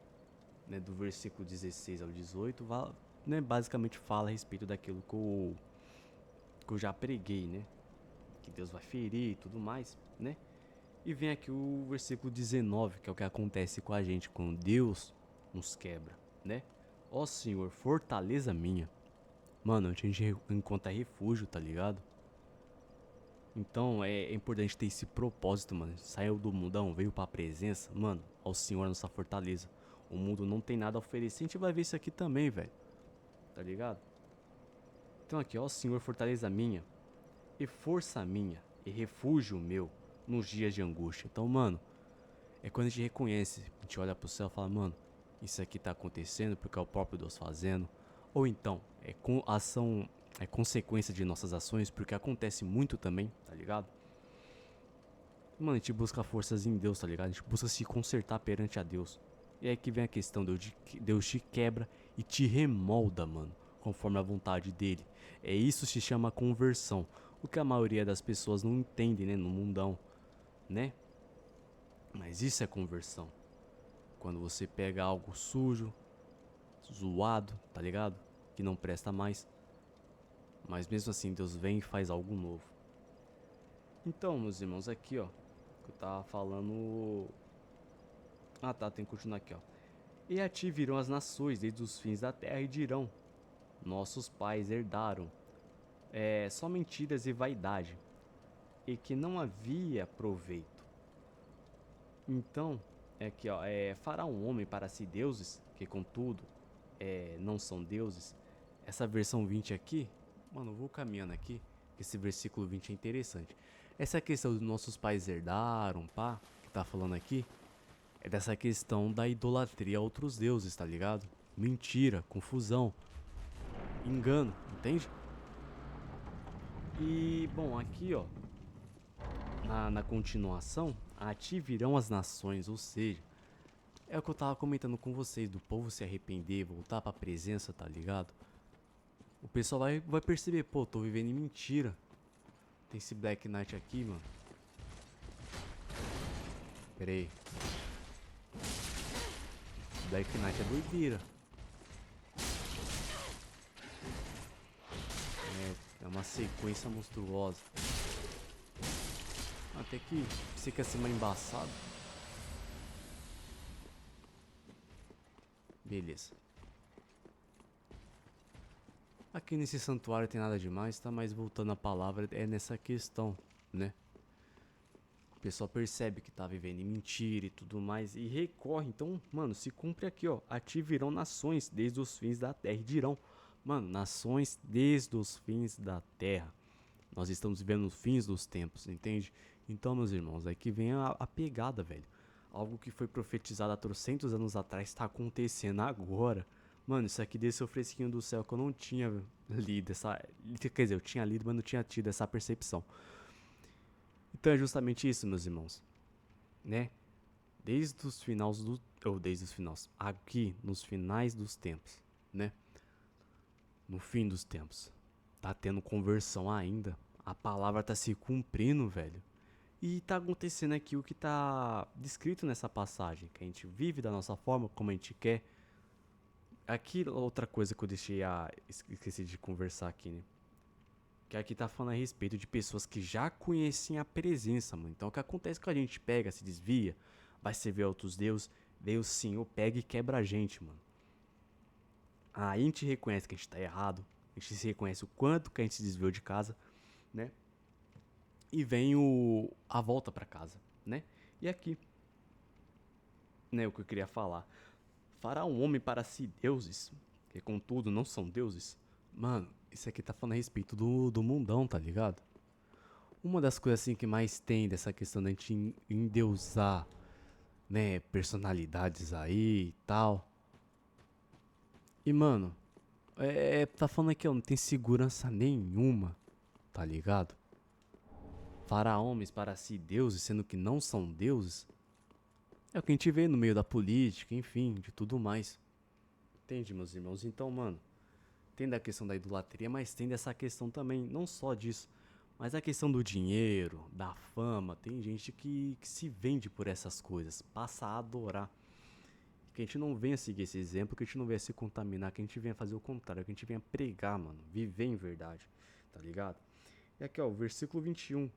né, do versículo 16 ao 18, né, basicamente fala a respeito daquilo que eu já preguei, né? Que Deus vai ferir e tudo mais, né? E vem aqui o versículo 19, que é o que acontece com a gente quando Deus nos quebra, né? Ó Senhor, fortaleza minha. Mano, a gente encontra refúgio, tá ligado? Então é importante ter esse propósito, mano. Saiu do mundão, veio pra presença, mano. Ao Senhor nossa fortaleza. O mundo não tem nada a oferecer. A gente vai ver isso aqui também, velho. Tá ligado? Então aqui, ó Senhor, fortaleza minha, e força minha, e refúgio meu nos dias de angústia. Então, mano, é quando a gente reconhece, a gente olha pro céu e fala, mano, isso aqui tá acontecendo porque é o próprio Deus fazendo. Ou então, é consequência de nossas ações, porque acontece muito também, tá ligado? Mano, a gente busca forças em Deus, tá ligado? A gente busca se consertar perante a Deus. E aí que vem a questão, Deus te quebra e te remolda, mano, conforme a vontade dele. Isso se chama conversão. O que a maioria das pessoas não entende, né, no mundão, né? Mas isso é conversão. Quando você pega algo sujo, zoado, tá ligado? Que não presta mais. Mas mesmo assim, Deus vem e faz algo novo. Então, meus irmãos, aqui, ó, que eu tava falando. Ah, tá, tem que continuar aqui, ó. E a ti virão as nações desde os fins da terra e dirão: nossos pais herdaram só mentiras e vaidade, e que não havia proveito. Então, aqui, ó, fará um homem para si deuses, que contudo não são deuses. Essa versão 20 aqui, mano, eu vou caminhando aqui, que esse versículo 20 é interessante. Essa questão dos nossos pais herdaram, pá, que tá falando aqui, é dessa questão da idolatria a outros deuses, tá ligado? Mentira, confusão, engano, entende? E, bom, aqui, ó, na continuação, a ti virão as nações, ou seja, é o que eu tava comentando com vocês, do povo se arrepender, voltar pra presença, tá ligado? O pessoal vai perceber, pô, tô vivendo em mentira. Tem esse Black Knight aqui, mano. Pera aí. Black Knight é doideira. É uma sequência monstruosa. Até que você quer ser mais embaçado. Beleza. Aqui nesse santuário tem nada demais, tá? Mas voltando à palavra, é nessa questão, né? O pessoal percebe que tá vivendo em mentira e tudo mais e recorre. Então, mano, se cumpre aqui, ó. A ti virão nações desde os fins da terra e dirão. Mano, nações desde os fins da terra. Nós estamos vivendo os fins dos tempos, entende? Então, meus irmãos, aqui vem a pegada, velho. Algo que foi profetizado há trocentos anos atrás está acontecendo agora. Mano, isso aqui desceu fresquinho do céu que eu não tinha lido essa. Quer dizer, eu tinha lido, mas não tinha tido essa percepção. Então é justamente isso, meus irmãos. Né? Desde os finais do. Ou desde os finais. Aqui, nos finais dos tempos. Né? No fim dos tempos. Tá tendo conversão ainda. A palavra tá se cumprindo, velho. E tá acontecendo aqui o que tá descrito nessa passagem. Que a gente vive da nossa forma, como a gente quer. Aqui, outra coisa que eu esqueci de conversar aqui, né? Que aqui tá falando a respeito de pessoas que já conhecem a presença, mano. Então o que acontece quando a gente pega, se desvia, vai servir a outros deuses, Deus Senhor pega e quebra a gente, mano. Aí a gente reconhece que a gente tá errado, a gente se reconhece o quanto que a gente se desviou de casa, né? E vem a volta pra casa, né? E aqui, né, o que eu queria falar. Fará um homem para si deuses, que contudo não são deuses. Mano, isso aqui tá falando a respeito do mundão, tá ligado? Uma das coisas assim que mais tem dessa questão da gente endeusar, né, personalidades aí e tal. E mano, tá falando aqui, ó, não tem segurança nenhuma, tá ligado? Fará homens para si deuses, sendo que não são deuses. É o que a gente vê no meio da política, enfim, de tudo mais. Entende, meus irmãos? Então, mano, tem da questão da idolatria, mas tem dessa questão também, não só disso, mas a questão do dinheiro, da fama. Tem gente que se vende por essas coisas, passa a adorar. Que a gente não venha seguir esse exemplo, que a gente não venha se contaminar, que a gente venha fazer o contrário, que a gente venha pregar, mano, viver em verdade, tá ligado? E aqui, ó, o versículo 21,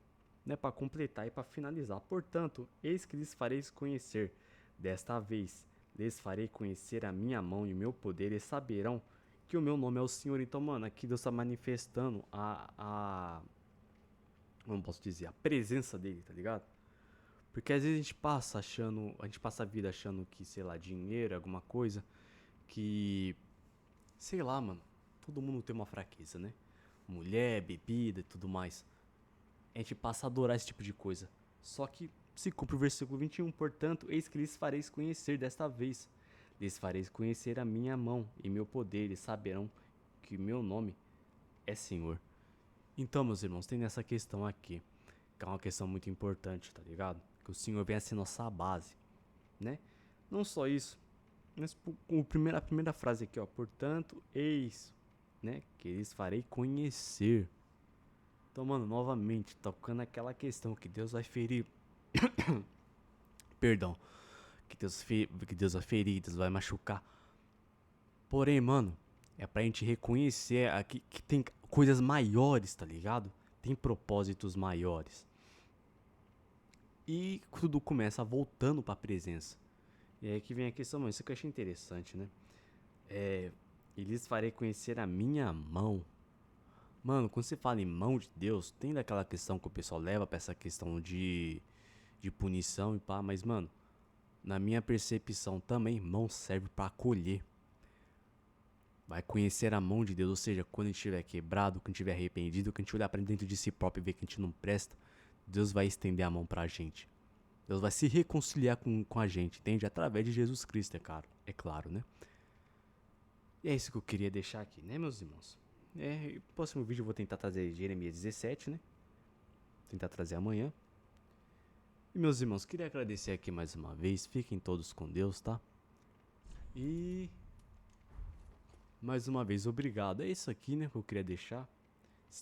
né, pra completar e pra finalizar. Portanto, eis que lhes fareis conhecer, desta vez, lhes farei conhecer a minha mão e o meu poder, e saberão que o meu nome é o Senhor. Então, mano, aqui Deus tá manifestando como posso dizer, a presença dele, tá ligado? Porque às vezes a gente passa a vida achando que, sei lá, dinheiro é alguma coisa que, sei lá, mano, todo mundo tem uma fraqueza, né? Mulher, bebida e tudo mais. A gente passa a adorar esse tipo de coisa. Só que se cumpre o versículo 21, portanto, eis que lhes fareis conhecer desta vez. Lhes fareis conhecer a minha mão e meu poder, e saberão que meu nome é Senhor. Então, meus irmãos, tem nessa questão aqui, que é uma questão muito importante, tá ligado? Que o Senhor venha ser nossa base, né? Não só isso, mas a primeira frase aqui, ó, portanto, eis, né, que lhes farei conhecer. Então, mano, novamente, tocando aquela questão que Deus vai ferir, perdão, que Deus vai ferir, Deus vai machucar. Porém, mano, é pra gente reconhecer aqui que tem coisas maiores, tá ligado? Tem propósitos maiores. E tudo começa voltando pra presença. E aí que vem a questão, mano, isso que eu achei interessante, né? E lhes farei conhecer a minha mão. Mano, quando você fala em mão de Deus, tem daquela questão que o pessoal leva pra essa questão de punição e pá, mas, mano, na minha percepção também, mão serve pra acolher. Vai conhecer a mão de Deus, ou seja, quando a gente estiver quebrado, quando a gente estiver arrependido, quando a gente olhar pra dentro de si próprio e ver que a gente não presta, Deus vai estender a mão pra gente. Deus vai se reconciliar com a gente, entende? Através de Jesus Cristo, é claro, né? E é isso que eu queria deixar aqui, né, meus irmãos? No próximo vídeo eu vou tentar trazer Jeremias 17, né? Tentar trazer amanhã. E, meus irmãos, queria agradecer aqui mais uma vez. Fiquem todos com Deus, tá? E mais uma vez, obrigado. É isso aqui, né, que eu queria deixar.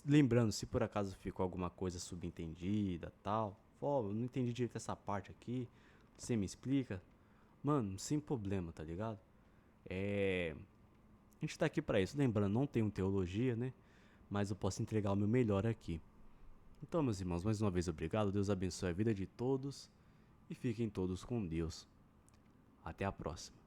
Lembrando, se por acaso ficou alguma coisa subentendida, tal, eu não entendi direito essa parte aqui, você me explica, mano, sem problema, tá ligado? A gente tá aqui pra isso. Lembrando, não tenho teologia, né, mas eu posso entregar o meu melhor aqui. Então, meus irmãos, mais uma vez obrigado. Deus abençoe a vida de todos e fiquem todos com Deus. Até a próxima.